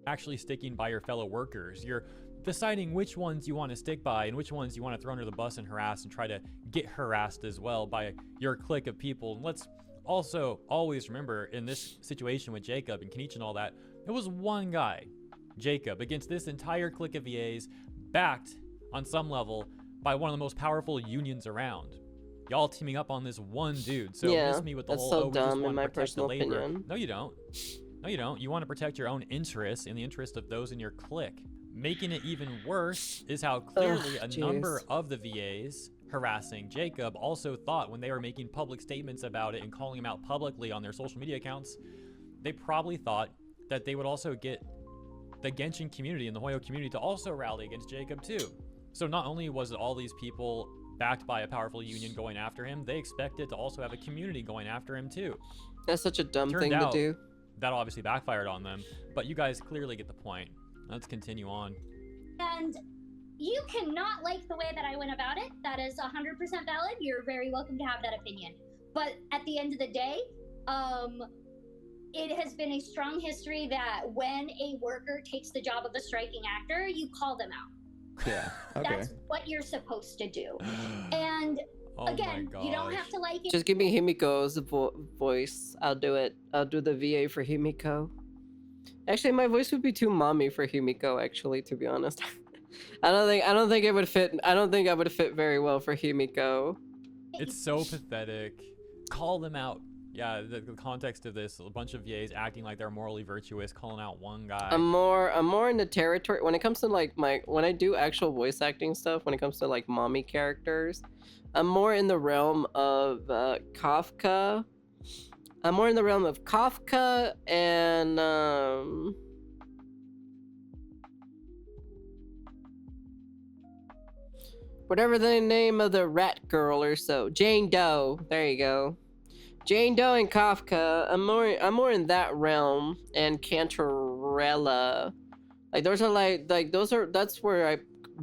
actually sticking by your fellow workers. You're deciding which ones you want to stick by and which ones you want to throw under the bus and harass and try to get harassed as well by your clique of people. And let's also always remember, in this situation with Jacob and Kenichi and all that, it was one guy, Jacob, against this entire clique of VAs, backed on some level by one of the most powerful unions around. Y'all teaming up on this one dude. So yeah, miss me with the that's whole, so oh, we just dumb want in to my protect the personal labor. opinion. No, you don't. No, you don't. You want to protect your own interests and the interest of those in your clique. Making it even worse is how clearly a number of the VAs harassing Jacob also thought, when they were making public statements about it and calling him out publicly on their social media accounts, they probably thought that they would also get the Genshin community and the Hoyo community to also rally against Jacob too. So not only was it all these people backed by a powerful union going after him, they expected to also have a community going after him too. That's such a dumb thing to do. That obviously backfired on them, but you guys clearly get the point. Let's continue on. And you cannot like the way that I went about it. That is 100% valid. You're very welcome to have that opinion. But at the end of the day, it has been a strong history that when a worker takes the job of a striking actor, you call them out. Yeah. Okay. That's what you're supposed to do. And again, you don't have to like it. Just give me Himiko's voice. I'll do it. I'll do the VA for Himiko. Actually, my voice would be too mommy for Himiko, actually, to be honest. I don't think it would fit. I don't think I would fit very well for Himiko. It's so pathetic. Call them out. Yeah, the context of this, a bunch of VAs acting like they're morally virtuous, calling out one guy. I'm more in the territory when it comes to like when I do actual voice acting stuff, when it comes to like mommy characters, I'm more in the realm of Kafka. I'm more in the realm of Kafka and whatever the name of the rat girl or so, Jane Doe. There you go. Jane Doe and Kafka. I'm more in that realm, and Cantarella. Like those are that's where I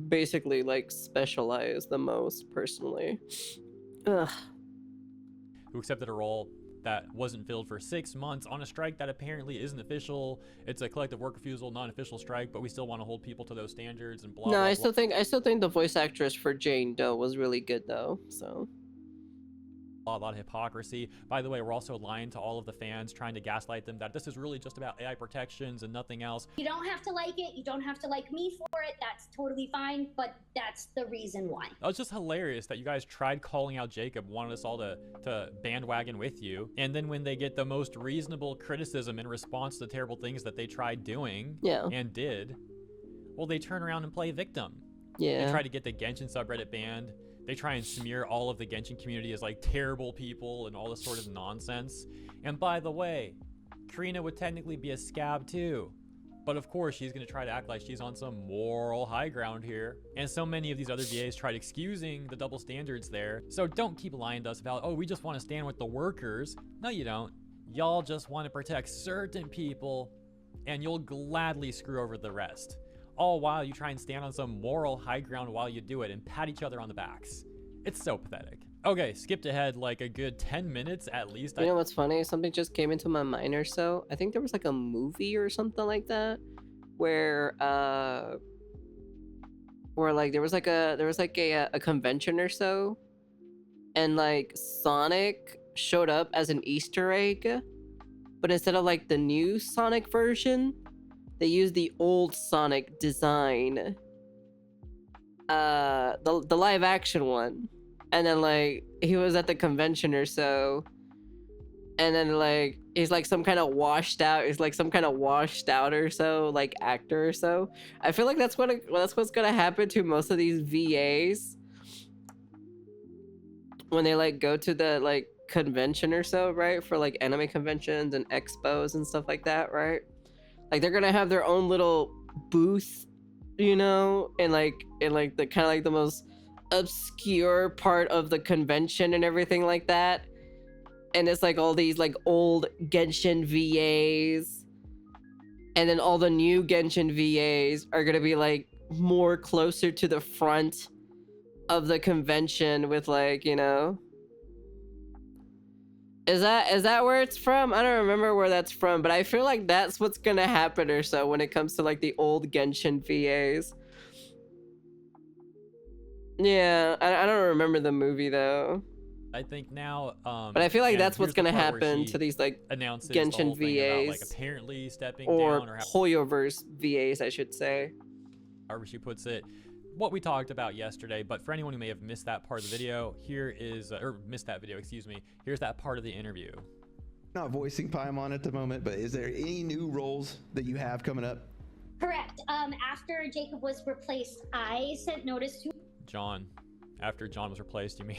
basically like specialize the most personally. Ugh. Who accepted a role that wasn't filled for 6 months on a strike that apparently isn't official. It's a collective work refusal, non-official strike, but we still want to hold people to those standards and blah. No, blah, I blah. still think the voice actress for Jane Doe was really good though. So. A lot of hypocrisy. By the way, we're also lying to all of the fans, trying to gaslight them that this is really just about AI protections and nothing else. You don't have to like it. You don't have to like me for it. That's totally fine, but that's the reason why. It was just hilarious that you guys tried calling out Jacob, wanted us all to bandwagon with you, and then when they get the most reasonable criticism in response to the terrible things that they tried doing and did, well, they turn around and play victim. Yeah. They try to get the Genshin subreddit banned. They try and smear all of the Genshin community as like terrible people and all this sort of nonsense. And by the way, Corina would technically be a scab too. But of course, she's going to try to act like she's on some moral high ground here. And so many of these other VAs tried excusing the double standards there. So don't keep lying to us about, oh, we just want to stand with the workers. No, you don't. Y'all just want to protect certain people, and you'll gladly screw over the rest. All while you try and stand on some moral high ground while you do it and pat each other on the backs. It's so pathetic. Okay, skipped ahead like a good 10 minutes at least. You know what's funny? Something just came into my mind or so. I think there was like a movie or something like that where like there was like a convention or so, and like Sonic showed up as an Easter egg, but instead of like the new Sonic version, they used the old Sonic design, the live action one, and then like he was at the convention or so, and then like he's like some kind of washed out. He's like some kind of washed out or so, like actor or so. I feel like that's what's gonna happen to most of these VAs when they like go to the like convention or so, right? For like anime conventions and expos and stuff like that, right? Like they're gonna have their own little booth, you know, and like the kind of like the most obscure part of the convention and everything like that. And it's like all these like old Genshin VAs, and then all the new Genshin VAs are gonna be like more closer to the front of the convention with like, you know. Is that where it's from? I don't remember where that's from, but I feel like that's what's gonna happen or so when it comes to like the old Genshin VAs. Yeah, I don't remember the movie though. I think now, but I feel like that's what's gonna happen to these like Genshin VAs, about, like apparently stepping or down, or Hoyoverse VAs, I should say. However she puts it. What we talked about yesterday, but for anyone who may have missed that part of the video, here is, or missed that video, excuse me, here's that part of the interview. Not voicing Paimon at the moment, but is there any new roles that you have coming up? Correct. After Jacob was replaced, I sent notice to John. After John was replaced, you mean?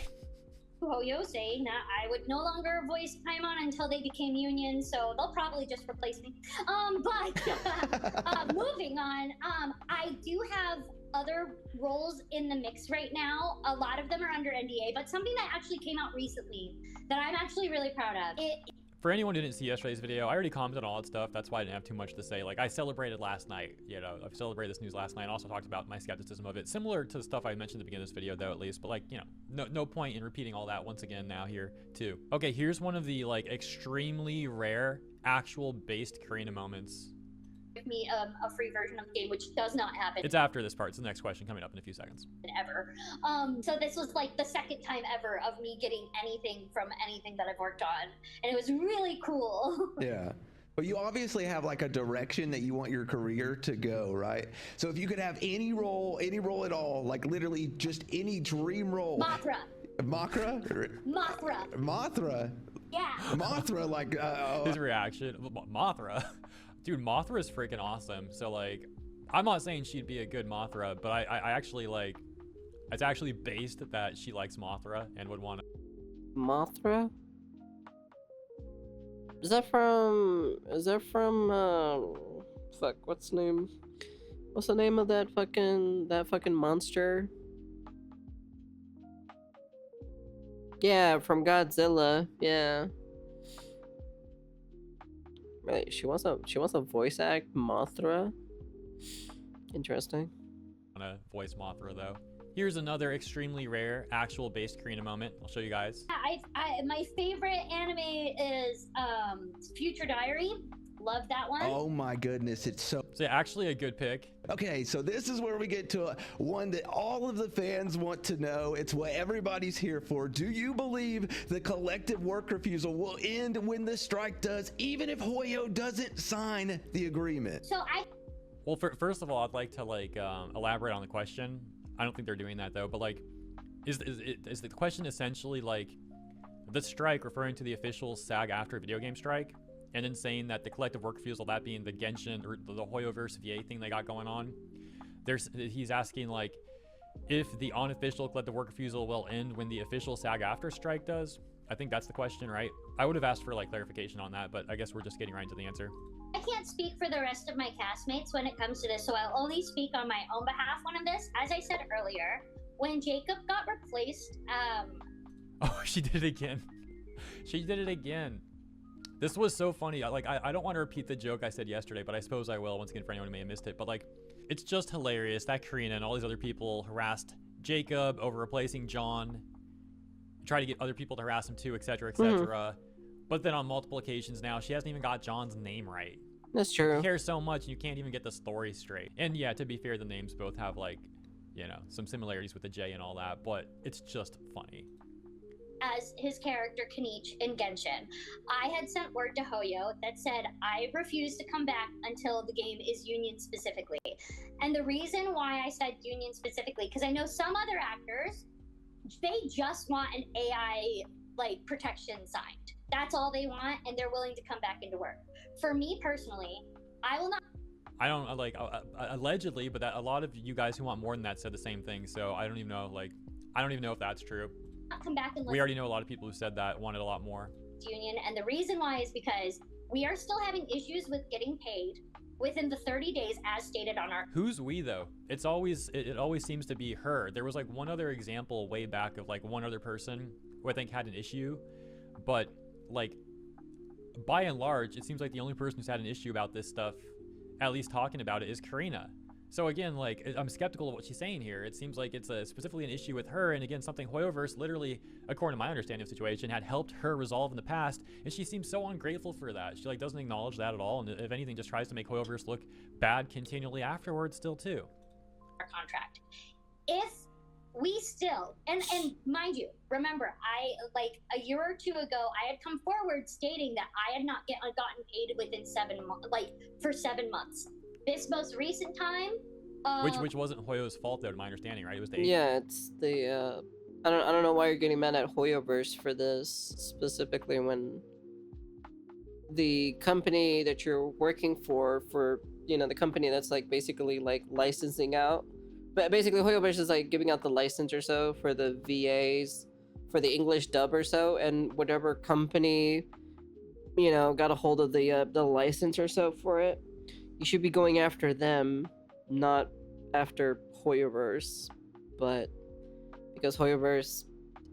Hoyo saying that I would no longer voice Paimon until they became union, so they'll probably just replace me. Moving on, I do have other roles in the mix right now. A lot of them are under NDA, but something that actually came out recently that I'm actually really proud of. For anyone who didn't see yesterday's video, I already commented on all that stuff. That's why I didn't have too much to say. Like, I celebrated last night. You know, I've celebrated this news last night. I also talked about my skepticism of it. Similar to the stuff I mentioned at the beginning of this video, though, at least. But, like, you know, no point in repeating all that once again now here, too. Okay, here's one of the, like, extremely rare actual based Corina moments. Give me a free version of the game, which does not happen. It's after this part. It's the next question coming up in a few seconds. Ever. So this was like the second time ever of me getting anything from anything that I've worked on, and it was really cool. Yeah. But you obviously have like a direction that you want your career to go, right? So if you could have any role at all, like literally just any dream role. Mothra. Yeah. Mothra, like his reaction. Mothra. Dude, Mothra is freaking awesome. So like, I'm not saying she'd be a good Mothra, but I actually like, it's actually based that she likes Mothra and would want to. Mothra? Is that from fuck, what's the name of that fucking monster? Yeah, from Godzilla. Yeah. Right, she wants a voice act Mothra. Interesting. Want to voice Mothra though. Here's another extremely rare actual based Corina moment. I'll show you guys. My favorite anime is Future Diary. Love that one. Oh my goodness, it's so actually a good pick. Okay, so this is where we get to one that all of the fans want to know. It's what everybody's here for. Do you believe the collective work refusal will end when the strike does, even if Hoyo doesn't sign the agreement? Well, first of all, I'd like to like elaborate on the question. I don't think they're doing that though, but like, is the question essentially like the strike referring to the official SAG-AFTRA video game strike? And then saying that the collective work refusal, that being the Genshin or the Hoyoverse VA thing they got going on, he's asking like if the unofficial collective work refusal will end when the official SAG-AFTRA strike does. I think that's the question, right? I would have asked for like clarification on that, but I guess we're just getting right into the answer. I can't speak for the rest of my castmates when it comes to this, so I'll only speak on my own behalf on this. As I said earlier, when Jacob got replaced, Oh, she did it again. She did it again. This was so funny. I don't want to repeat the joke I said yesterday, but I suppose I will once again for anyone who may have missed it. But like, it's just hilarious that Corina and all these other people harassed Jacob over replacing John, try to get other people to harass him too, etc., etc. But then on multiple occasions now, she hasn't even got John's name right. That's true. You care so much, and you can't even get the story straight. And yeah, to be fair, the names both have like, you know, some similarities with the J and all that, but it's just funny. As his character Kenichi in Genshin, I had sent word to Hoyo that said I refuse to come back until the game is union specifically. And the reason why I said union specifically, because I know some other actors, they just want an AI like protection signed. That's all they want, and they're willing to come back into work. For me personally, I will not. I don't like allegedly, but that a lot of you guys who want more than that said the same thing. So I don't even know. Like, I don't even know if that's true. Come back and we already know a lot of people who said that wanted a lot more. Union, and the reason why is because we are still having issues with getting paid within the 30 days as stated on our. Who's we though? It's always it always seems to be her. There was like one other example way back of like one other person who I think had an issue, but like by and large, it seems like the only person who's had an issue about this stuff, at least talking about it, is Corina. So again, like, I'm skeptical of what she's saying here. It seems like it's specifically an issue with her, and again, something Hoyoverse literally, according to my understanding of the situation, had helped her resolve in the past, and she seems so ungrateful for that. She like doesn't acknowledge that at all, and if anything, just tries to make Hoyoverse look bad continually afterwards still too. Our contract. If we still, and mind you, remember, I, like, a year or two ago, I had come forward stating that I had not gotten paid within 7 months, like, for 7 months. This most recent time, which wasn't Hoyo's fault though, to my understanding, right? It was the yeah, it's the I don't know why you're getting mad at Hoyoverse for this specifically, when the company that you're working for you know, the company that's like basically like licensing out, but basically Hoyoverse is like giving out the license or so for the VAs for the English dub or so, and whatever company, you know, got a hold of the license or so for it, you should be going after them, not after Hoyoverse. But because Hoyoverse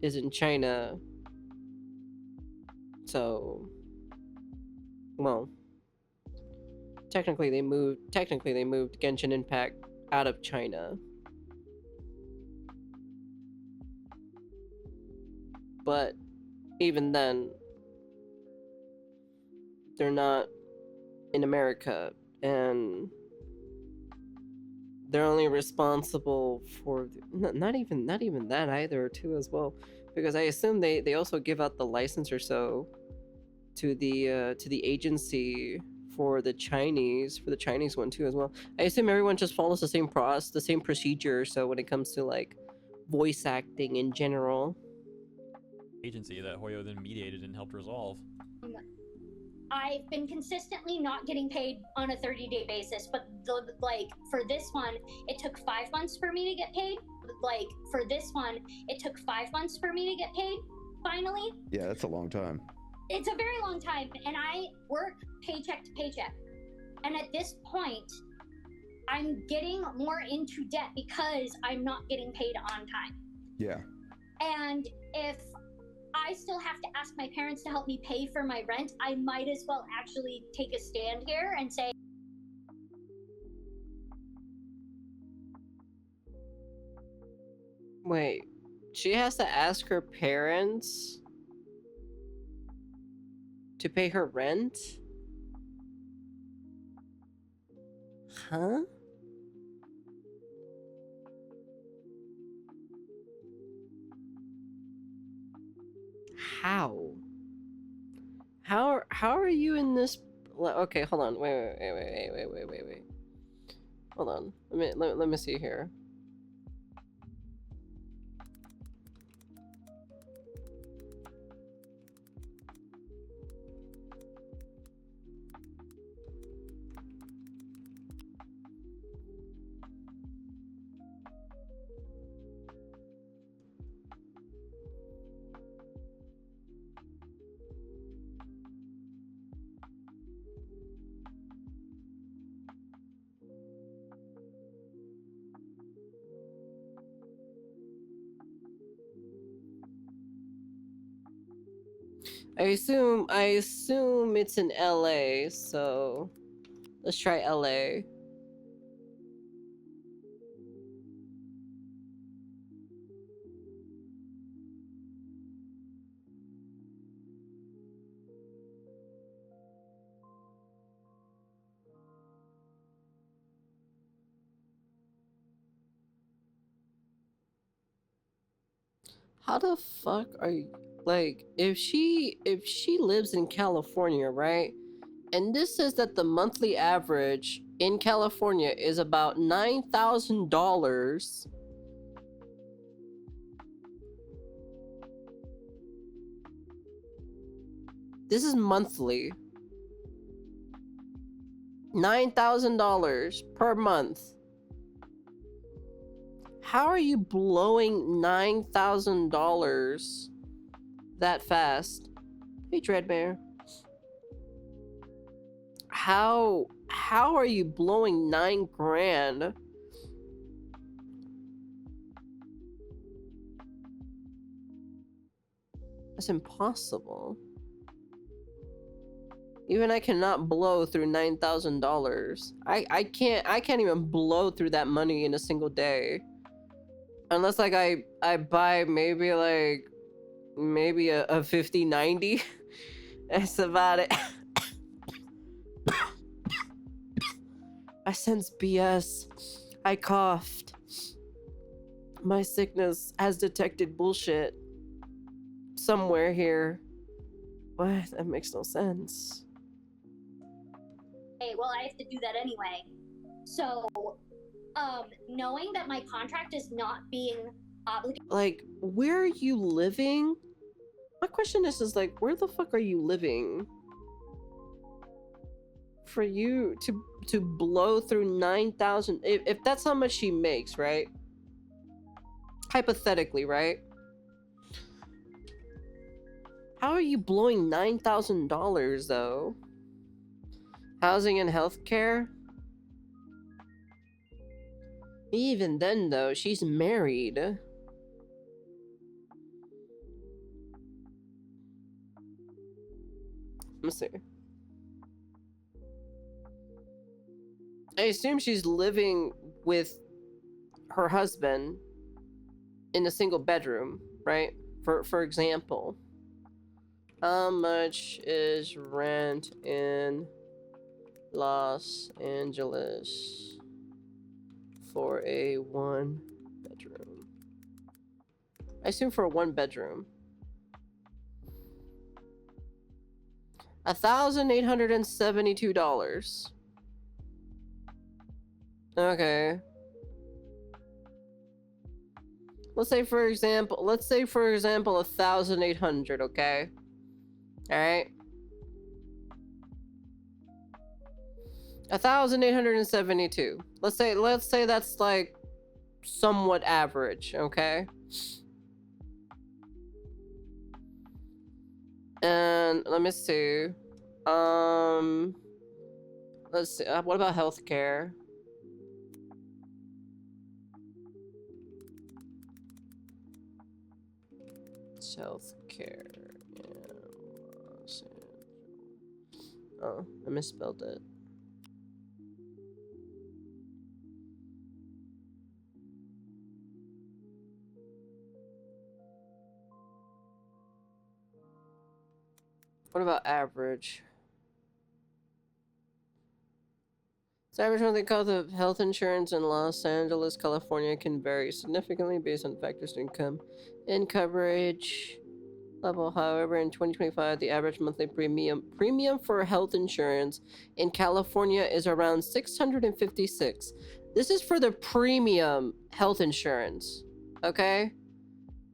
is in China, so, well, technically they moved Genshin Impact out of China. But even then, they're not in America, and they're only responsible for not even that either too as well, because I assume they also give out the license or so to the agency for the Chinese one too as well. I assume everyone just follows the same procedure, so when it comes to like voice acting in general. Agency that Hoyo then mediated and helped resolve. I've been consistently not getting paid on a 30-day basis, but like for this one, it took 5 months for me to get paid. Like for this one, it took 5 months for me to get paid. Finally. Yeah, that's a long time. It's a very long time, and I work paycheck to paycheck. And at this point, I'm getting more into debt because I'm not getting paid on time. Yeah. And if I still have to ask my parents to help me pay for my rent, I might as well actually take a stand here and say, wait, she has to ask her parents to pay her rent? Huh? How? How are you in this? Okay, hold on. Wait. Hold on. Let me see here. I assume it's in LA, so let's try LA. How the fuck are you? Like, if she lives in California, right? And this says that the monthly average in California is about $9,000. This is monthly. $9,000 per month. How are you blowing $9,000 that fast? Hey, Dreadbear. How are you blowing 9 grand? That's impossible. Even I cannot blow through $9,000. I can't even blow through that money in a single day. Unless like I buy maybe a 5090. That's about it. I sense BS. I coughed. My sickness has detected bullshit somewhere here. What? That makes no sense. Hey, well, I have to do that anyway. So, knowing that my contract is not being obligated. Like, where are you living? My question is like, where the fuck are you living? For you to blow through 9,000, if that's how much she makes, right? Hypothetically, right? How are you blowing $9,000 though? Housing and healthcare? Even then though, she's married. Let's see. I assume she's living with her husband in a single bedroom, right? For example. How much is rent in Los Angeles for a 1 bedroom? I assume for a 1 bedroom. $1,872. Okay. Let's say for example 1,800, okay? Alright. 1,872. Let's say that's like somewhat average, okay? And let me see. Let's see. What about healthcare? Healthcare. Oh, I misspelled it. What about average? The average monthly cost of health insurance in Los Angeles, California can vary significantly based on factors of income and coverage level. However, in 2025, the average monthly premium for health insurance in California is around $656. This is for the premium health insurance, okay?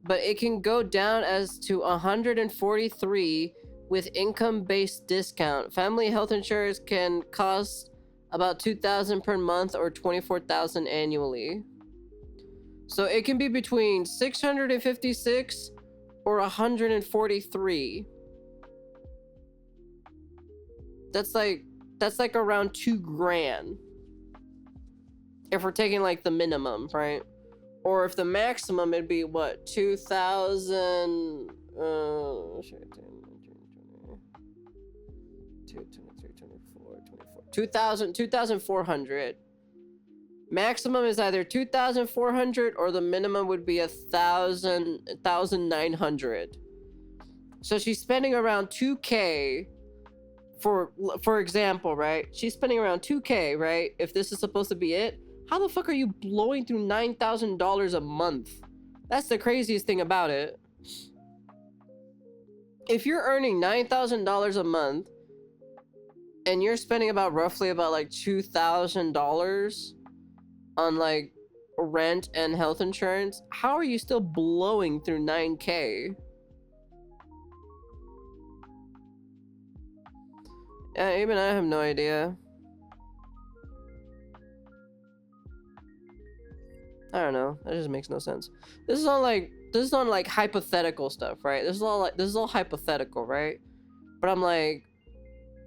But it can go down as to $143 with income-based discount. Family health insurance can cost about $2,000 per month or $24,000 annually. So it can be between $656 or $143. That's like around $2 grand. If we're taking like the minimum, right? Or if the maximum, it'd be what? 2,000. 2,400. Maximum is either 2,400 or the minimum would be 1,900. So she's spending around 2K for example, right? She's spending around 2K, right? If this is supposed to be it, how the fuck are you blowing through $9,000 a month? That's the craziest thing about it. If you're earning $9,000 a month and you're spending roughly like $2,000 on like rent and health insurance, how are you still blowing through 9K? Yeah, even I have no idea. I don't know. That just makes no sense. This is on like hypothetical stuff, right? This is all hypothetical, right? But I'm like,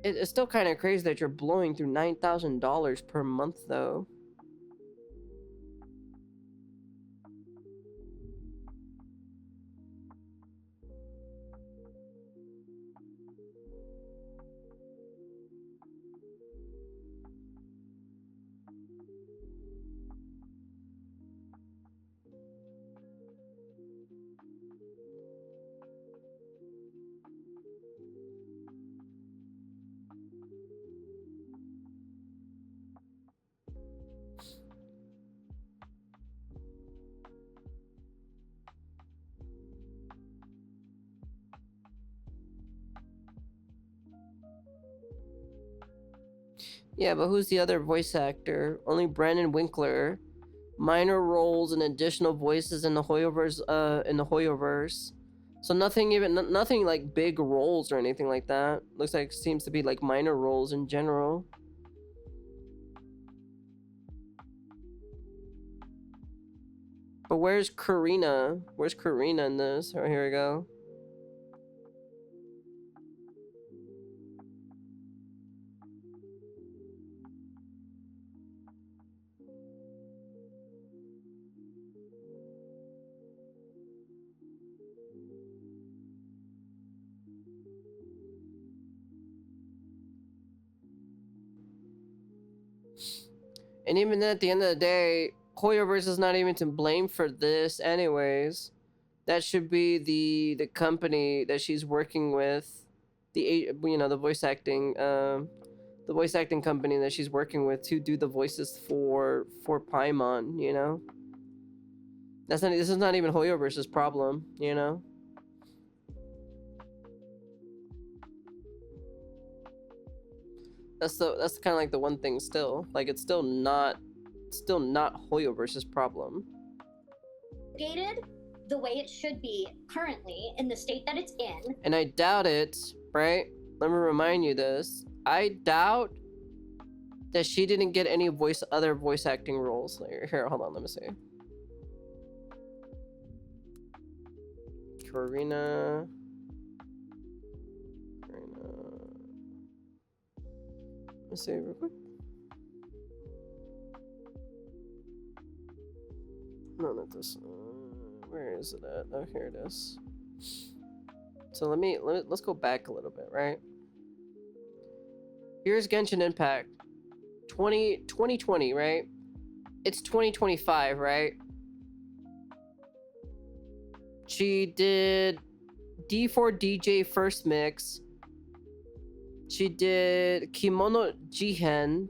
it's still kind of crazy that you're blowing through $9,000 per month, though. Yeah, but who's the other voice actor? Only Brandon Winkler. Minor roles and additional voices in the Hoyoverse. So nothing like big roles or anything like that. Looks like seems to be like minor roles in general. But where's Corina? Where's Corina in this? Oh, here we go. And even then, at the end of the day, Hoyoverse is not even to blame for this anyways. That should be the company that she's working with, the voice acting company that she's working with to do the voices for Paimon, you know? This is not even Hoyoverse's problem, you know? That's kind of like the one thing still. Like, it's still not Hoyoverse's problem. Gated the way it should be currently in the state that it's in. And I doubt it, right? Let me remind you this. I doubt that she didn't get any other voice acting roles. Here, hold on, let me see. Corina. Let's see real quick. No, not this. Where is it at? Oh, here it is. So let's go back a little bit, right? Here's Genshin Impact. 2020, right? It's 2025, right? She did D4DJ First Mix. She did Kimono Jihen.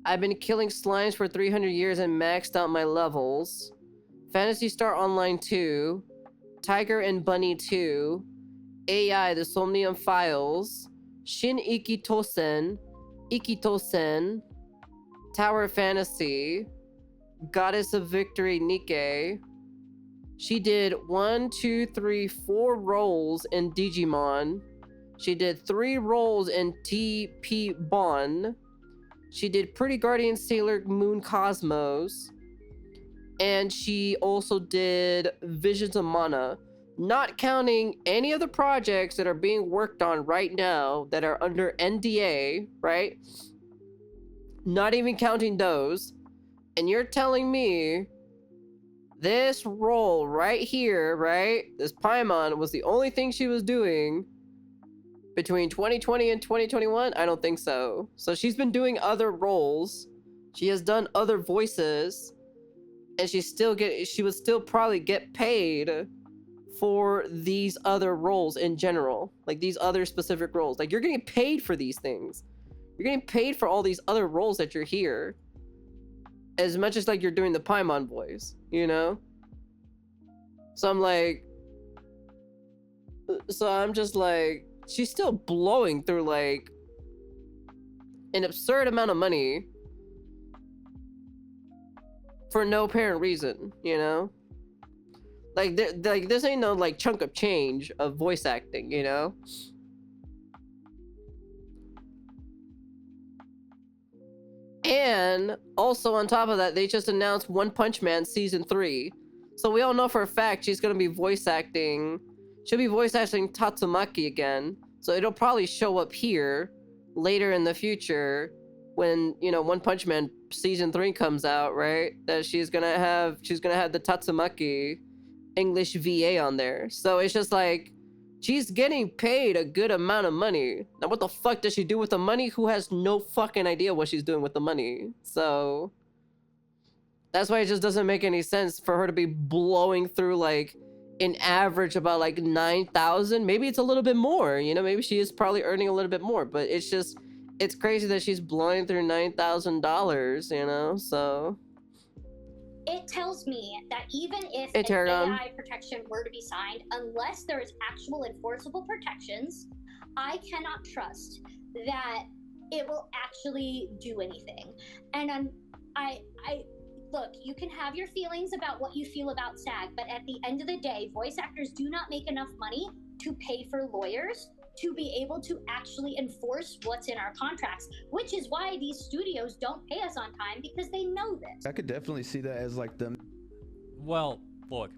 I've been killing slimes for 300 years and maxed out my levels. Phantasy Star Online 2. Tiger and Bunny 2. AI, The Somnium Files. Shin Ikitosen. Tower Fantasy. Goddess of Victory Nikke. She did 4 roles in Digimon. She did 3 roles in TP Bon. She did Pretty Guardian Sailor Moon Cosmos. And she also did Visions of Mana. Not counting any of the projects that are being worked on right now that are under NDA, right? Not even counting those. And you're telling me this role right here, right? This Paimon was the only thing she was doing between 2020 and 2021? I don't think so. So she's been doing other roles. She has done other voices. And she would still probably get paid for these other roles in general. Like these other specific roles. Like you're getting paid for these things. You're getting paid for all these other roles that you're here. As much as like you're doing the Paimon voice, you know? So I'm just like, she's still blowing through like an absurd amount of money for no apparent reason, you know? Like this ain't no like chunk of change of voice acting, you know? And also on top of that, they just announced One Punch Man season 3. So we all know for a fact she's gonna be voice acting. She'll be voice acting Tatsumaki again. So it'll probably show up here later in the future when, you know, One Punch Man season 3 comes out, right? That she's gonna have the Tatsumaki English VA on there. So it's just like, she's getting paid a good amount of money. Now what the fuck does she do with the money? Who has no fucking idea what she's doing with the money? So that's why it just doesn't make any sense for her to be blowing through like an average about like 9,000. Maybe it's a little bit more, you know, maybe she is probably earning a little bit more, but it's just, it's crazy that she's blowing through $9,000, you know, so. It tells me that even if Hey, an Tarragon. AI protection were to be signed, unless there is actual enforceable protections, I cannot trust that it will actually do anything. And I look, you can have your feelings about what you feel about SAG, but at the end of the day, voice actors do not make enough money to pay for lawyers to be able to actually enforce what's in our contracts, which is why these studios don't pay us on time, because they know this. I could definitely see that as like the... Well, look,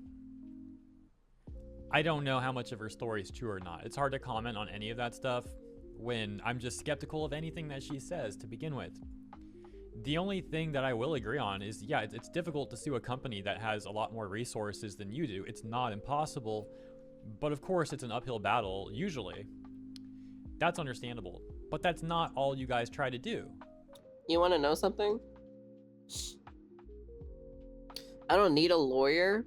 I don't know how much of her story is true or not. It's hard to comment on any of that stuff when I'm just skeptical of anything that she says to begin with. The only thing that I will agree on is, yeah, it's difficult to sue a company that has a lot more resources than you do. It's not impossible, but of course it's an uphill battle, usually. That's understandable, but that's not all you guys try to do. You want to know something? I don't need a lawyer.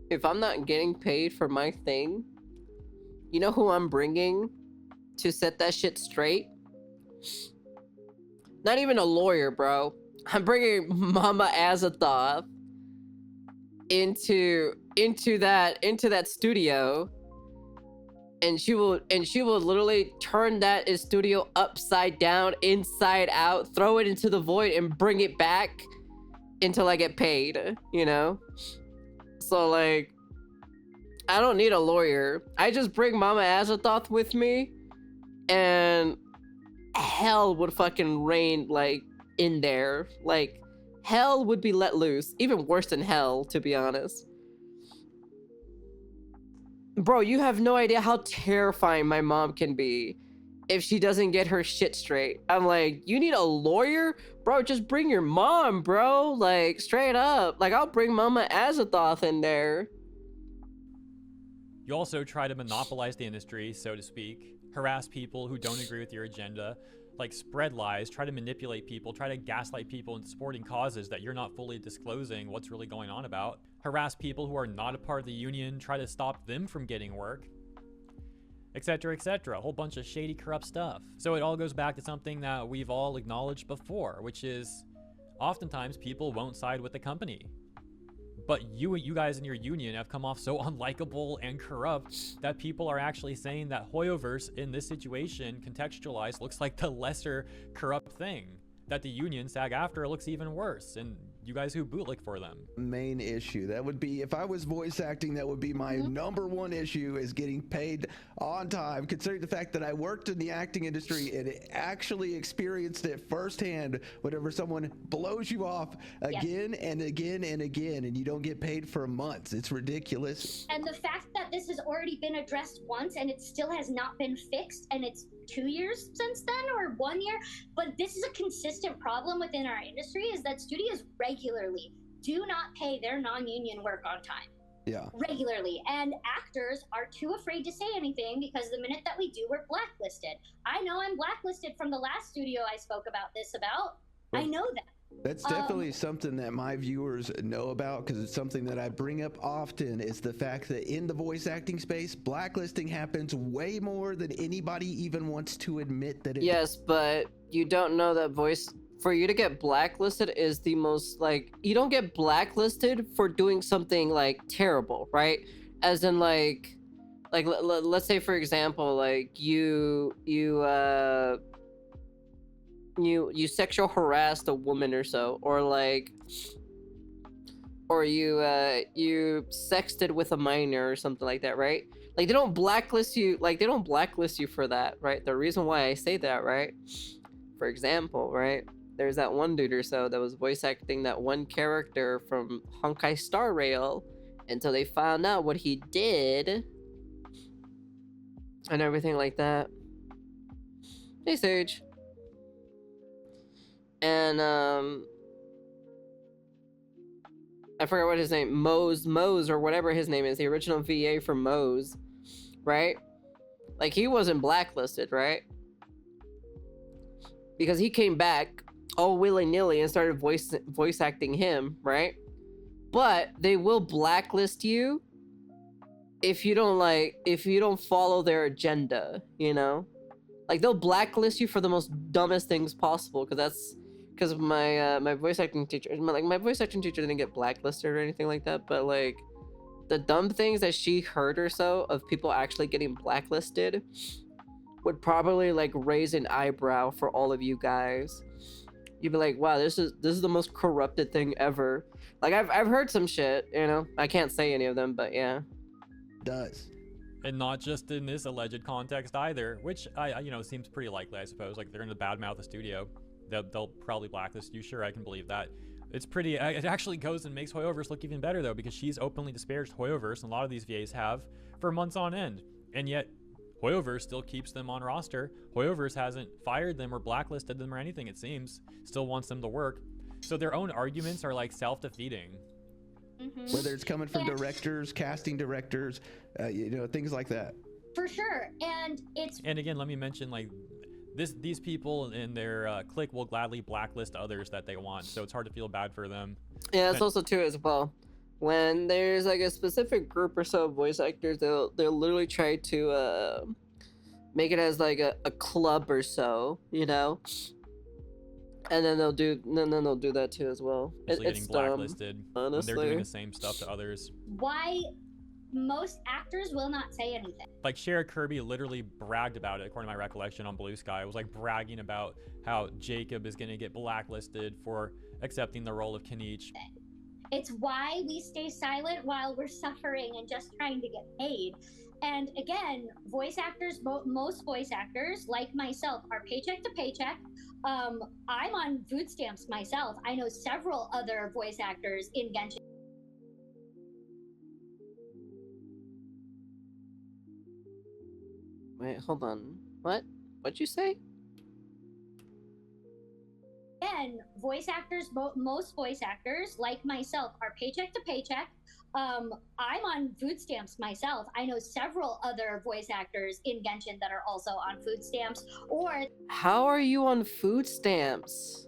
If I'm not getting paid for my thing, you know who I'm bringing to set that shit straight? Not even a lawyer, bro. I'm bringing Mama Azathoth into that studio, and she will literally turn that studio upside down, inside out, throw it into the void, and bring it back until I get paid, you know? So like, I don't need a lawyer. I just bring Mama Azathoth with me, and hell would fucking reign like in there. Like hell would be let loose, even worse than hell, to be honest. Bro, you have no idea how terrifying my mom can be if she doesn't get her shit straight. I'm like, you need a lawyer? Bro, just bring your mom, bro. Like, straight up. Like, I'll bring Mama Azathoth in there. You also try to monopolize the industry, so to speak, harass people who don't agree with your agenda, like spread lies, try to manipulate people, try to gaslight people into supporting causes that you're not fully disclosing what's really going on about, harass people who are not a part of the union, try to stop them from getting work, etc., etc. A whole bunch of shady, corrupt stuff. So it all goes back to something that we've all acknowledged before, which is oftentimes people won't side with the company. But you guys in your union have come off so unlikable and corrupt that people are actually saying that Hoyoverse in this situation, contextualized, looks like the lesser corrupt thing. That the union, SAG-AFTRA, looks even worse, and you guys who bootlick for them. Main issue, that would be, if I was voice acting, that would be my number one issue, is getting paid on time, considering the fact that I worked in the acting industry and actually experienced it firsthand. Whenever someone blows you off again and again and again, and you don't get paid for months, it's ridiculous. And the fact that this has already been addressed once and it still has not been fixed, and it's 2 years since then, or 1 year, but this is a consistent problem within our industry, is that studios regularly do not pay their non-union work on time. Yeah. Regularly. And actors are too afraid to say anything, because the minute that we do, we're blacklisted. I know I'm blacklisted from the last studio I spoke about this about. I know that. That's definitely something that my viewers know about, because it's something that I bring up often, is the fact that in the voice acting space, blacklisting happens way more than anybody even wants to admit that it Yes, but you don't know that for you to get blacklisted is the most, like, you don't get blacklisted for doing something like terrible, right? As in like let's say, for example, like you sexual harassed a woman or so, or you sexted with a minor or something like that, right? Like they don't blacklist you for that, right? The reason why I say that, right? For example, right? there's that one dude or so that was voice acting that one character from Honkai Star Rail until they found out what he did and everything like that. Hey, Sage. And I forgot what his name, Mose or whatever his name is, the original VA for Mose, right? Like, he wasn't blacklisted, right? Because he came back all willy-nilly and started voice acting him, right? But they will blacklist you if you don't follow their agenda, you know? Like, they'll blacklist you for the most dumbest things possible, because my my voice acting teacher didn't get blacklisted or anything like that, but like the dumb things that she heard or so of people actually getting blacklisted would probably like raise an eyebrow for all of you guys. You'd be like, wow, this is the most corrupted thing ever. Like, I've heard some shit, you know. I can't say any of them, but yeah. Does. And not just in this alleged context either, which seems pretty likely, I suppose. Like, they're going to badmouth the studio. They'll probably blacklist you. Sure, I can believe that. It's pretty. It actually goes and makes Hoyoverse look even better, though, because she's openly disparaged Hoyoverse, and a lot of these VAs have, for months on end. And yet, Hoyoverse still keeps them on roster. Hoyoverse hasn't fired them or blacklisted them or anything, it seems. Still wants them to work. So their own arguments are like self-defeating. Mm-hmm. Whether it's coming from directors, casting directors, things like that. For sure. And again, let me mention, like, these people in their clique will gladly blacklist others that they want, so it's hard to feel bad for them. Yeah, it's also too as well. When there's like a specific group or so of voice actors, they'll literally try to make it as like a club or so, you know. And then they'll do that too as well. It's getting blacklisted dumb, honestly. when they're doing the same stuff to others. Why most actors will not say anything. Like, Shara Kirby literally bragged about it, according to my recollection, on Blue Sky. It was like bragging about how Jacob is going to get blacklisted for accepting the role of Kenichi. It's why we stay silent while we're suffering and just trying to get paid. And again, voice actors, most voice actors, like myself, are paycheck to paycheck. I'm on food stamps myself. I know several other voice actors in Genshin. Wait, hold on. What? What'd you say? Again, voice actors, most voice actors, like myself, are paycheck to paycheck. I'm on food stamps myself. I know several other voice actors in Genshin that are also on food stamps. Or how are you on food stamps?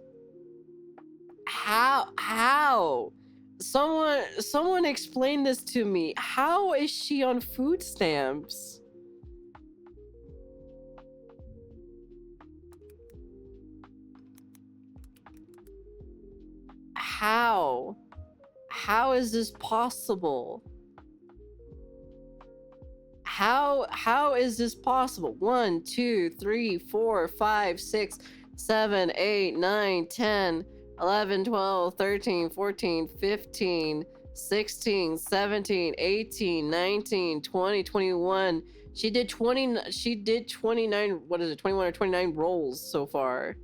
How? Someone explain this to me. How is she on food stamps? How? How is this possible? How is this possible? 1, 2, 3, 4, 5, 6, 7, 8, 9, 10, 11, 12, 13, 14, 15, 16, 17, 18, 19, 20, 21. She did 29, what is it, 21 or 29 rolls so far.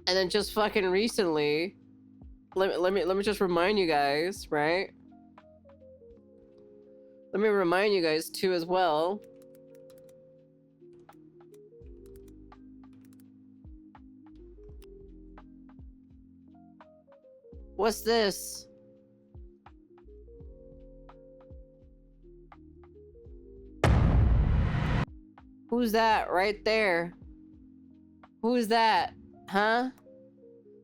And then just fucking recently, let me just remind you guys, right? Let me remind you guys too as well. What's this? Who's that right there? Who's that? Huh?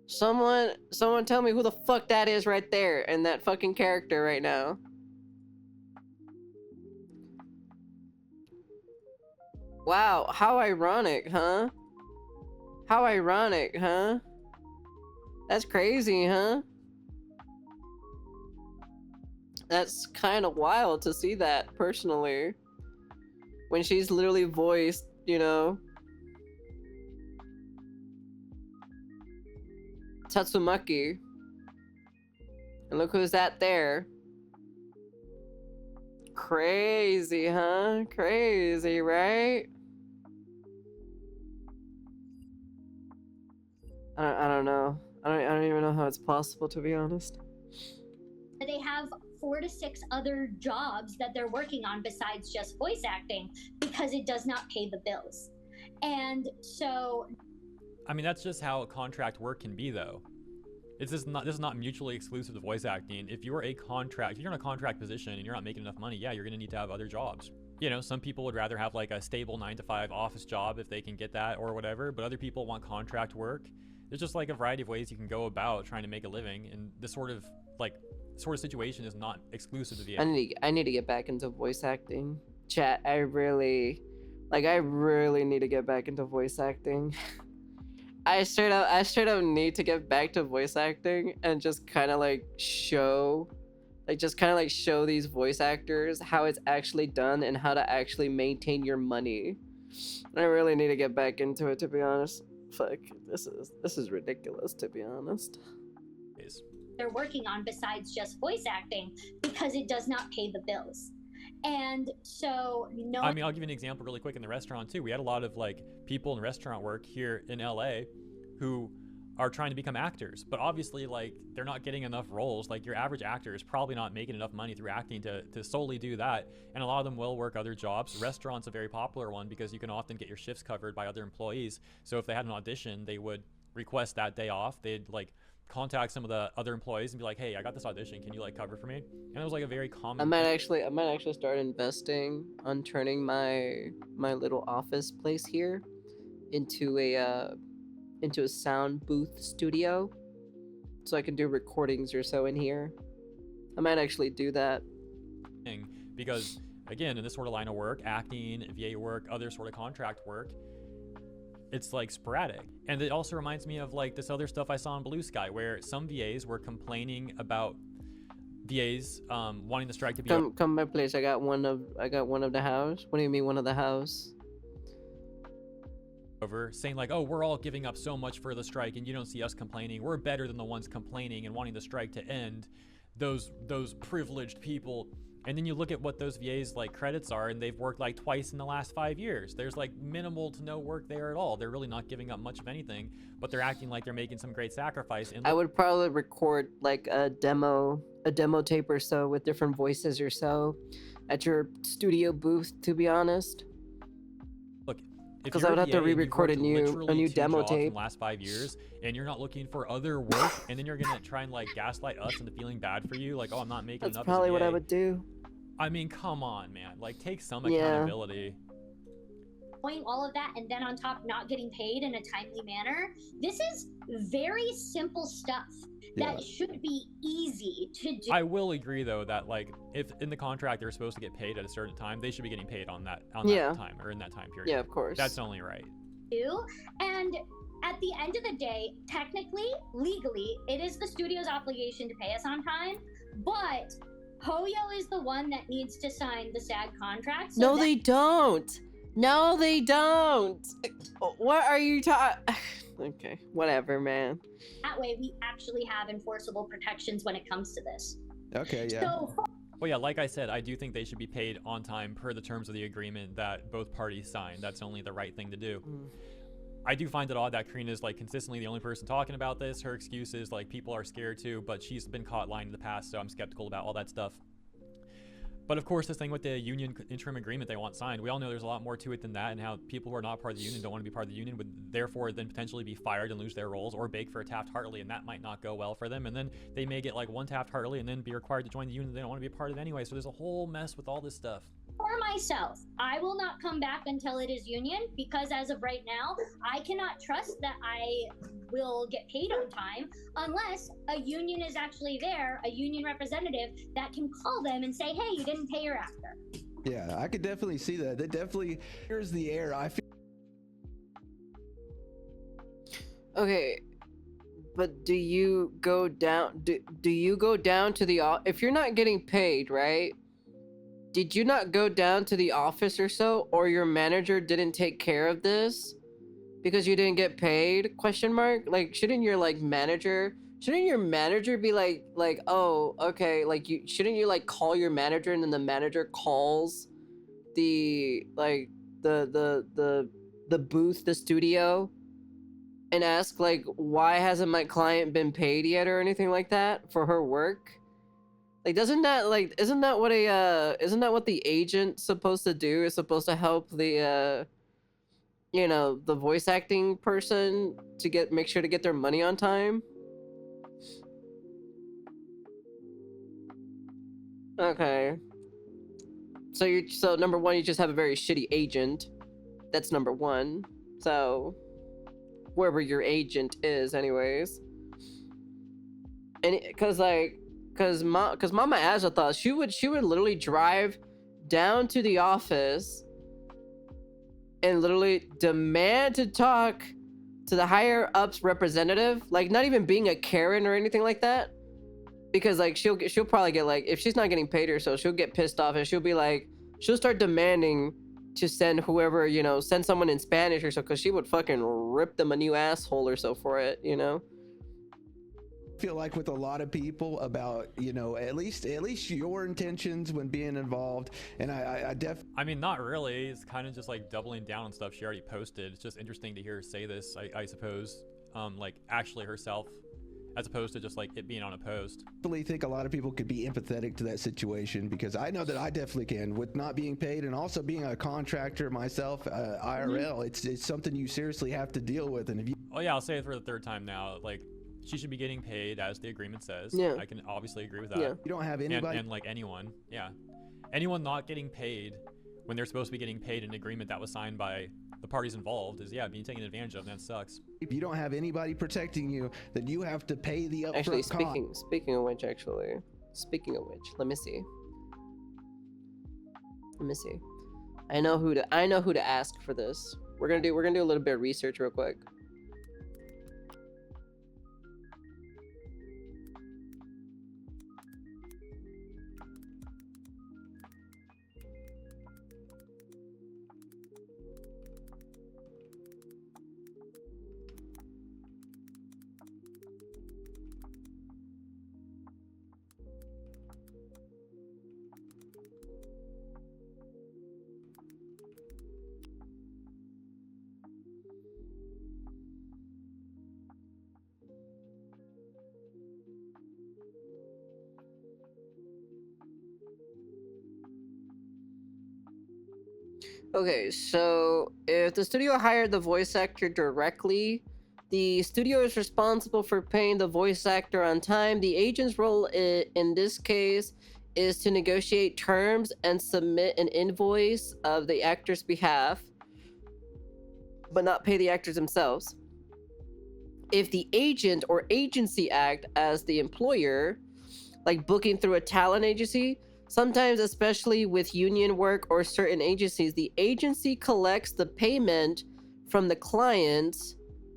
Someone tell me who the fuck that is right there and that fucking character right now. Wow, how ironic, huh? How ironic, huh? That's crazy, huh? That's kind of wild to see that personally. When she's literally voiced, you know, Tatsumaki. And look who's that there. Crazy, huh? Crazy, right? I don't know. I don't even know how it's possible, to be honest. They have 4 to 6 other jobs that they're working on besides just voice acting because it does not pay the bills. And so, I mean, that's just how contract work can be, though. This is not mutually exclusive to voice acting. If you're in a contract position and you're not making enough money, yeah, you're gonna need to have other jobs. You know, some people would rather have like a stable 9-to-5 office job if they can get that or whatever, but other people want contract work. There's just like a variety of ways you can go about trying to make a living, and this sort of situation is not exclusive to the. I need to get back into voice acting. Chat, I really need to get back into voice acting. I straight up need to get back to voice acting and just kind of like show these voice actors how it's actually done and how to actually maintain your money. I really need to get back into it, to be honest. Fuck, this is ridiculous, to be honest. They're working on besides just voice acting because it does not pay the bills. And so, I mean, I'll give you an example really quick in the restaurant too. We had a lot of like people in restaurant work here in LA who are trying to become actors, but obviously like they're not getting enough roles. Like your average actor is probably not making enough money through acting to solely do that. And a lot of them will work other jobs. Restaurant's a very popular one because you can often get your shifts covered by other employees. So if they had an audition, they would request that day off. They'd like contact some of the other employees and be like, hey, I got this audition, can you like cover for me? And it was like a very common I might actually start investing on turning my little office place here into a sound booth studio, so I can do recordings or so in here. I might actually do that. Because again, in this sort of line of work, acting, VA work, other sort of contract work, it's like sporadic. And it also reminds me of like this other stuff I saw in Blue Sky where some VAs were complaining about VAs wanting the strike to be come to my place. I got one of the house. What do you mean one of the house? over, saying like, oh, we're all giving up so much for the strike and you don't see us complaining. We're better than the ones complaining and wanting the strike to end. Those privileged people. And then you look at what those VAs like credits are, and they've worked like twice in the last 5 years. There's like minimal to no work there at all. They're really not giving up much of anything, but they're acting like they're making some great sacrifice. And I would probably record like a demo tape or so with different voices or so at your studio booth, to be honest. Look, because I would have to re-record a new demo tape in the last 5 years, and you're not looking for other work, and then you're gonna try and like gaslight us into feeling bad for you, like, oh, I'm not making enough. That's probably what I would do. I mean, come on, man. Like, take some accountability. Doing all of that, and then on top not getting paid in a timely manner. This is very simple stuff that should be easy to do. I will agree, though, that like if in the contract they're supposed to get paid at a certain time, they should be getting paid on that time or in that time period. Yeah, of course. That's only right. And at the end of the day, technically, legally, it is the studio's obligation to pay us on time, but Hoyo is the one that needs to sign the SAG contract. No, they don't. No, they don't. What are you talking? Okay, whatever, man. That way, we actually have enforceable protections when it comes to this. Okay, yeah. Well, yeah, like I said, I do think they should be paid on time per the terms of the agreement that both parties signed. That's only the right thing to do. I do find it odd that Corina is like consistently the only person talking about this. Her excuse is like people are scared too, but she's been caught lying in the past, so I'm skeptical about all that stuff. But of course, this thing with the union interim agreement they want signed, we all know there's a lot more to it than that, and how people who are not part of the union, don't want to be part of the union, would therefore then potentially be fired and lose their roles, or beg for a Taft-Hartley, and that might not go well for them. And then they may get like one Taft-Hartley and then be required to join the union they don't want to be a part of anyway. So there's a whole mess with all this stuff. For myself, I will not come back until it is union, because as of right now, I cannot trust that I will get paid on time unless a union is actually there, a union representative that can call them and say, hey, you didn't pay your actor. Yeah, I could definitely see that. That definitely clears the air. I feel. Okay, but do you go down? Do you go down to the if you're not getting paid, right? Did you not go down to the office or so, or your manager didn't take care of this because you didn't get paid? Question mark. Like, shouldn't your manager be like, oh, okay, like shouldn't you like call your manager, and then the manager calls the booth, the studio, and ask like, why hasn't my client been paid yet or anything like that for her work? Like, isn't that what the agent's supposed to do? Is supposed to help the the voice acting person to make sure to get their money on time? Okay. So number one, you just have a very shitty agent. That's number one. So wherever your agent is, anyways. And cause Mama Azra thought she would literally drive down to the office and literally demand to talk to the higher ups representative, like not even being a Karen or anything like that. Because like she'll probably get like, if she's not getting paid or so, she'll get pissed off and she'll be like, she'll start demanding to send whoever, send someone in Spanish or so, because she would fucking rip them a new asshole or so for it, Feel like with a lot of people about at least your intentions when being involved, and I mean, not really. It's kind of just like doubling down on stuff she already posted. It's just interesting to hear her say this, I suppose, like actually herself, as opposed to just like it being on a post. I really think a lot of people could be empathetic to that situation, because I know that I definitely can, with not being paid and also being a contractor myself, IRL. It's something you seriously have to deal with. And if you I'll say it for the third time now, like, she should be getting paid as the agreement says. Yeah. I can obviously agree with that. Yeah. you don't have anybody and like anyone not getting paid when they're supposed to be getting paid in an agreement that was signed by the parties involved is being taken advantage of, and that sucks. if you don't have anybody protecting you, then you have to pay the upfront Actually, cost. speaking of which, let me see. I know who to ask for this. We're gonna do a little bit of research real quick. Okay, so if the studio hired the voice actor directly, the studio is responsible for paying the voice actor on time. The agent's role in this case is to negotiate terms and submit an invoice of the actor's behalf, but not pay the actors themselves. If the agent or agency act as the employer, like booking through a talent agency, sometimes, especially with union work or certain agencies, the agency collects the payment from the client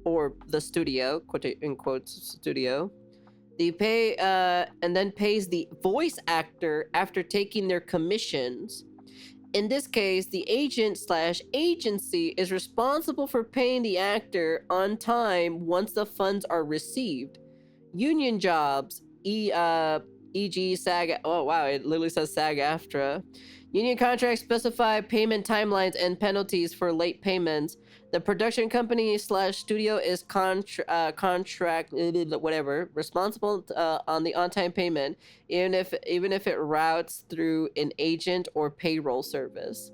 or the studio, quote in quotes, studio. They pay and then pays the voice actor after taking their commissions. In this case, the agent/agency is responsible for paying the actor on time once the funds are received. Union jobs, e.g. SAG, oh wow, it literally says SAG-AFTRA. Union contracts specify payment timelines and penalties for late payments. The production company/studio is contract whatever responsible on the on-time payment, even if it routes through an agent or payroll service.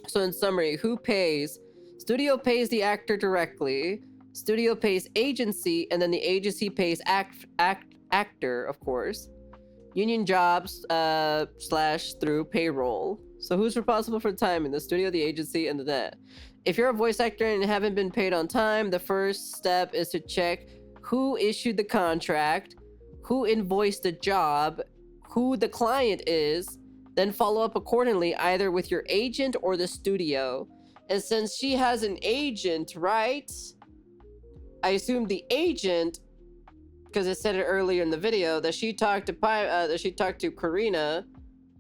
So in summary, who pays? Studio pays the actor directly. Studio pays agency, and then the agency pays actor, of course. Union jobs / through payroll. So who's responsible for the timing? The studio, the agency, and the net. If you're a voice actor and haven't been paid on time, the first step is to check who issued the contract, who invoiced the job, who the client is, then follow up accordingly either with your agent or the studio. And since she has an agent, right? I assume the agent, because it said it earlier in the video, that she talked to Corina,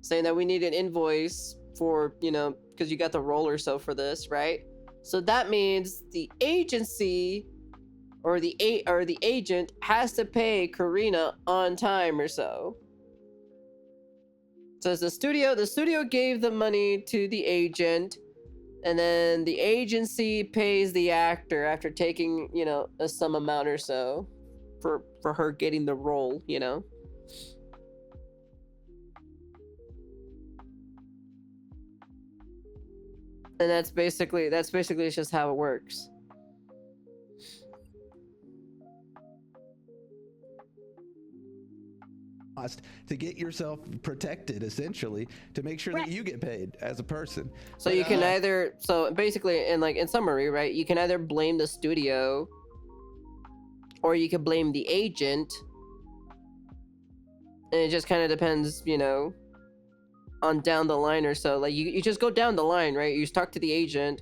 saying that we need an invoice for, because you got the role or so for this, right? So that means the agency or the agent has to pay Corina on time or so. So as the studio gave the money to the agent. And then the agency pays the actor after taking, you know, some amount or so for her getting the role, you know. And that's basically just how it works. To get yourself protected, essentially, to make sure that you get paid as a person. So you can either, so basically, in summary, right, you can either blame the studio, or you can blame the agent, and it just kind of depends, you know, on down the line or so. Like you just go down the line, right? You talk to the agent,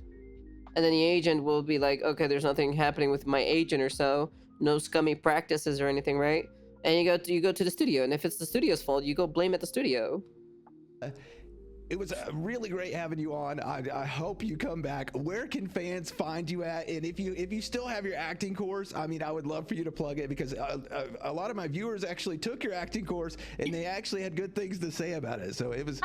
and then the agent will be like, okay, there's nothing happening with my agent or so, no scummy practices or anything, right? And you go to the studio, and if it's the studio's fault, you go blame at the studio. It was really great having you on. I hope you come back. Where can fans find you at? And if you still have your acting course, I mean, I would love for you to plug it, because a lot of my viewers actually took your acting course and they actually had good things to say about it. So it was.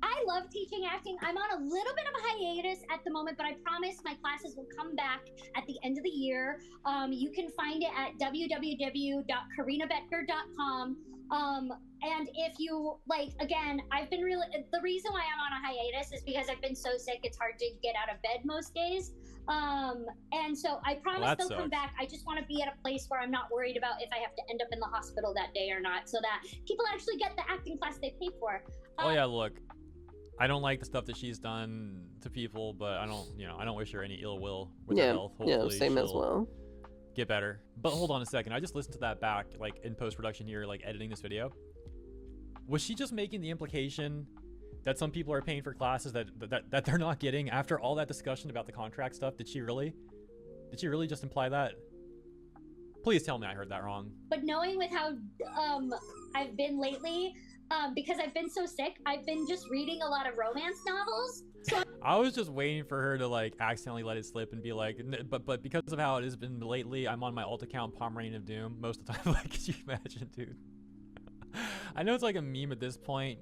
I love teaching acting. I'm on a little bit of a hiatus at the moment, but I promise my classes will come back at the end of the year. You can find it at www.corinabetker.com. And if you like, again, the reason why I'm on a hiatus is because I've been so sick, it's hard to get out of bed most days. And so I promise they'll come back. I just want to be at a place where I'm not worried about if I have to end up in the hospital that day or not, so that people actually get the acting class they pay for. Oh yeah, look, I don't like the stuff that she's done to people, but I don't wish her any ill will with her health. Hopefully same as well. Get better. But hold on a second. I just listened to that back, like in post-production here, like editing this video. Was she just making the implication that some people are paying for classes that they're not getting after all that discussion about the contract stuff? Did she really just imply that? Please tell me I heard that wrong. But knowing with how I've been lately, because I've been so sick, I've been just reading a lot of romance novels. So I was just waiting for her to like accidentally let it slip and be like, but because of how it has been lately, I'm on my alt account Pomeranian of Doom most of the time. Like, could you imagine, dude? I know it's like a meme at this point.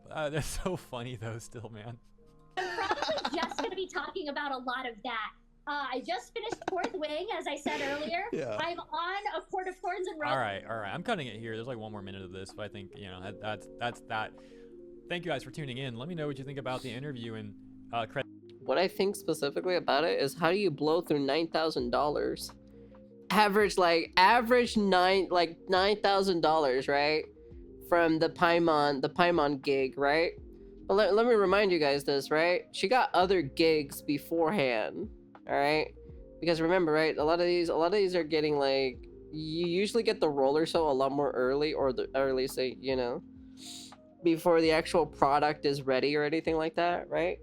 They're so funny though, still, man. I'm probably just going to be talking about a lot of that. I just finished Fourth Wing, as I said earlier. Yeah. I'm on A Court of Thorns and Roses. All right. I'm cutting it here. There's like one more minute of this, but I think, you know, that's that. Thank you guys for tuning in. Let me know what you think about the interview and what I think specifically about it is, how do you blow through $9,000? Average $9,000, right? From the Paimon gig, right? Well, let me remind you guys this, right? She got other gigs beforehand, all right? Because remember, right? A lot of these are getting like, you usually get the role or so a lot more early, or at least, you know, before the actual product is ready or anything like that, right?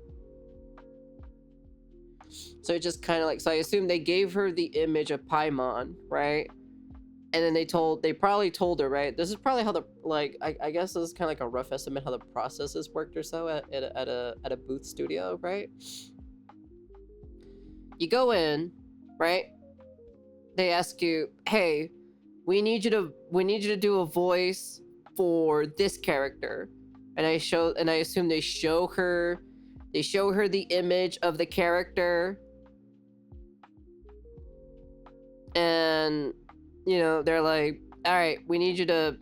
So it just kind of like, so I assume they gave her the image of Paimon, right? And then they probably told her, right? This is probably how the, like, I guess this is kind of like a rough estimate how the processes worked or so at a booth studio, right? You go in, right? They ask you, hey, we need you to do a voice for this character. And I assume they show her the image of the character. And, you know, they're like, all right, we need you to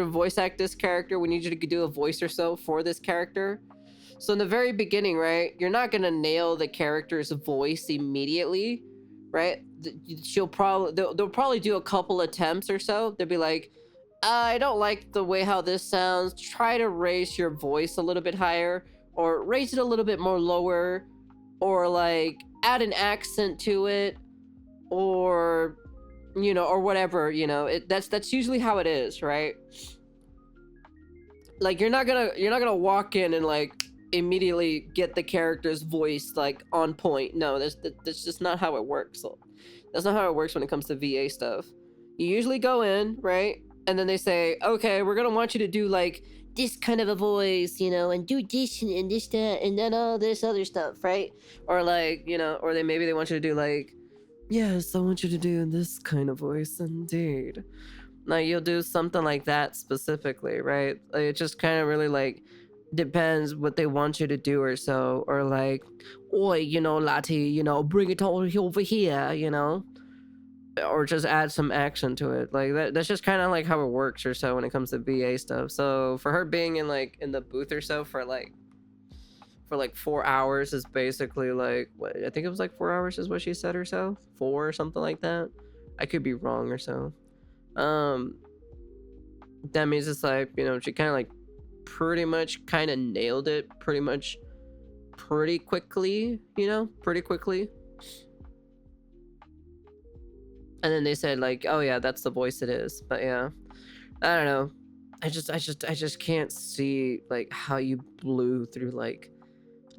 voice act this character. We need you to do a voice or so for this character. So in the very beginning, right, you're not going to nail the character's voice immediately, right? They'll probably do a couple attempts or so. They'll be like, I don't like the way how this sounds. Try to raise your voice a little bit higher, or raise it a little bit more lower, or like add an accent to it, or, you know, or whatever, you know. That's usually how it is, right? Like, you're not gonna walk in and like immediately get the character's voice like on point. No, that's just not how it works. So that's not how it works when it comes to VA stuff. You usually go in, right? And then they say, okay, we're gonna want you to do like this kind of a voice, you know, and do this and this, that, and then all this other stuff, right? Or like, you know, or maybe they want you to do like, yes, I want you to do this kind of voice indeed. Like, you'll do something like that specifically, right? Like, it just kind of really like depends what they want you to do or so, or like, oi, you know, Lati, you know, bring it all over here, you know, or just add some action to it. Like that's just kind of like how it works or so when it comes to VA stuff. So for her being in like in the booth or so for like 4 hours is basically like what I think it was like 4 hours is what she said or so, 4 or something like that. I could be wrong or so. That means it's like, you know, she kind of like pretty much kind of nailed it pretty quickly, you know, pretty quickly. And then they said like, oh yeah, that's the voice it is. But yeah, I don't know. I just can't see like how you blew through like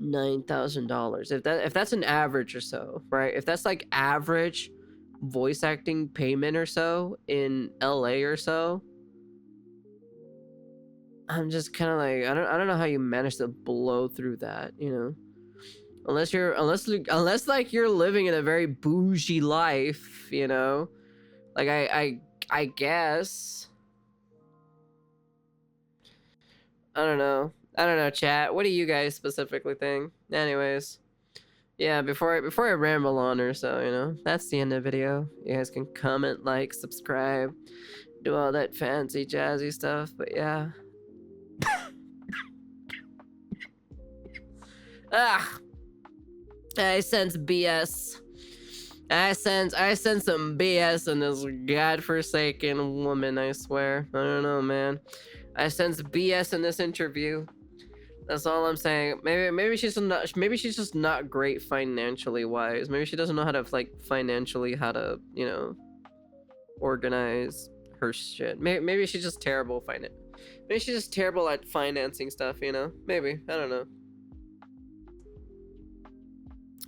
$9,000 if that's an average or so, right? If that's like average voice acting payment or so in LA or so, I'm just kind of like I don't know how you manage to blow through that, you know, unless like you're living in a very bougie life, you know, like I guess I don't know, chat. What do you guys specifically think? Anyways, yeah, before I ramble on or so, you know, that's the end of the video. You guys can comment, like, subscribe, do all that fancy jazzy stuff, but yeah. Ah, I sense BS. I sense some BS in this godforsaken woman, I swear. I don't know, man. I sense BS in this interview. That's all I'm saying. Maybe she's just not great financially wise. Maybe she doesn't know how to like financially how to, you know, organize her shit. Maybe she's just terrible Maybe she's just terrible at financing stuff, you know? Maybe. I don't know.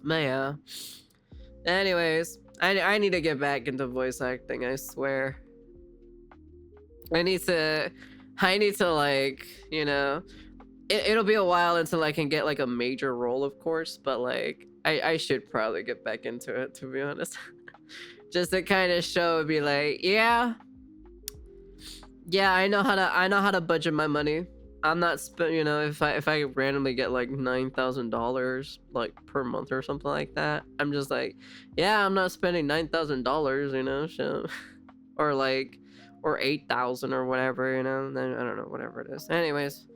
But yeah. Anyways, I need to get back into voice acting, I swear. I need to like, you know, it'll be a while until I can get like a major role, of course, but like I should probably get back into it, to be honest. Just to kind of show, be like, yeah, I know how to budget my money. I'm not you know, if I randomly get like $9,000 like per month or something like that, I'm just like, yeah, I'm not spending $9,000, you know, so, or 8,000 or whatever, you know. I don't know, whatever it is. Anyways,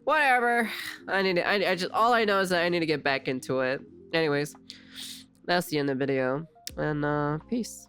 whatever. I just all I know is that I need to get back into it. Anyways, that's the end of the video, and peace.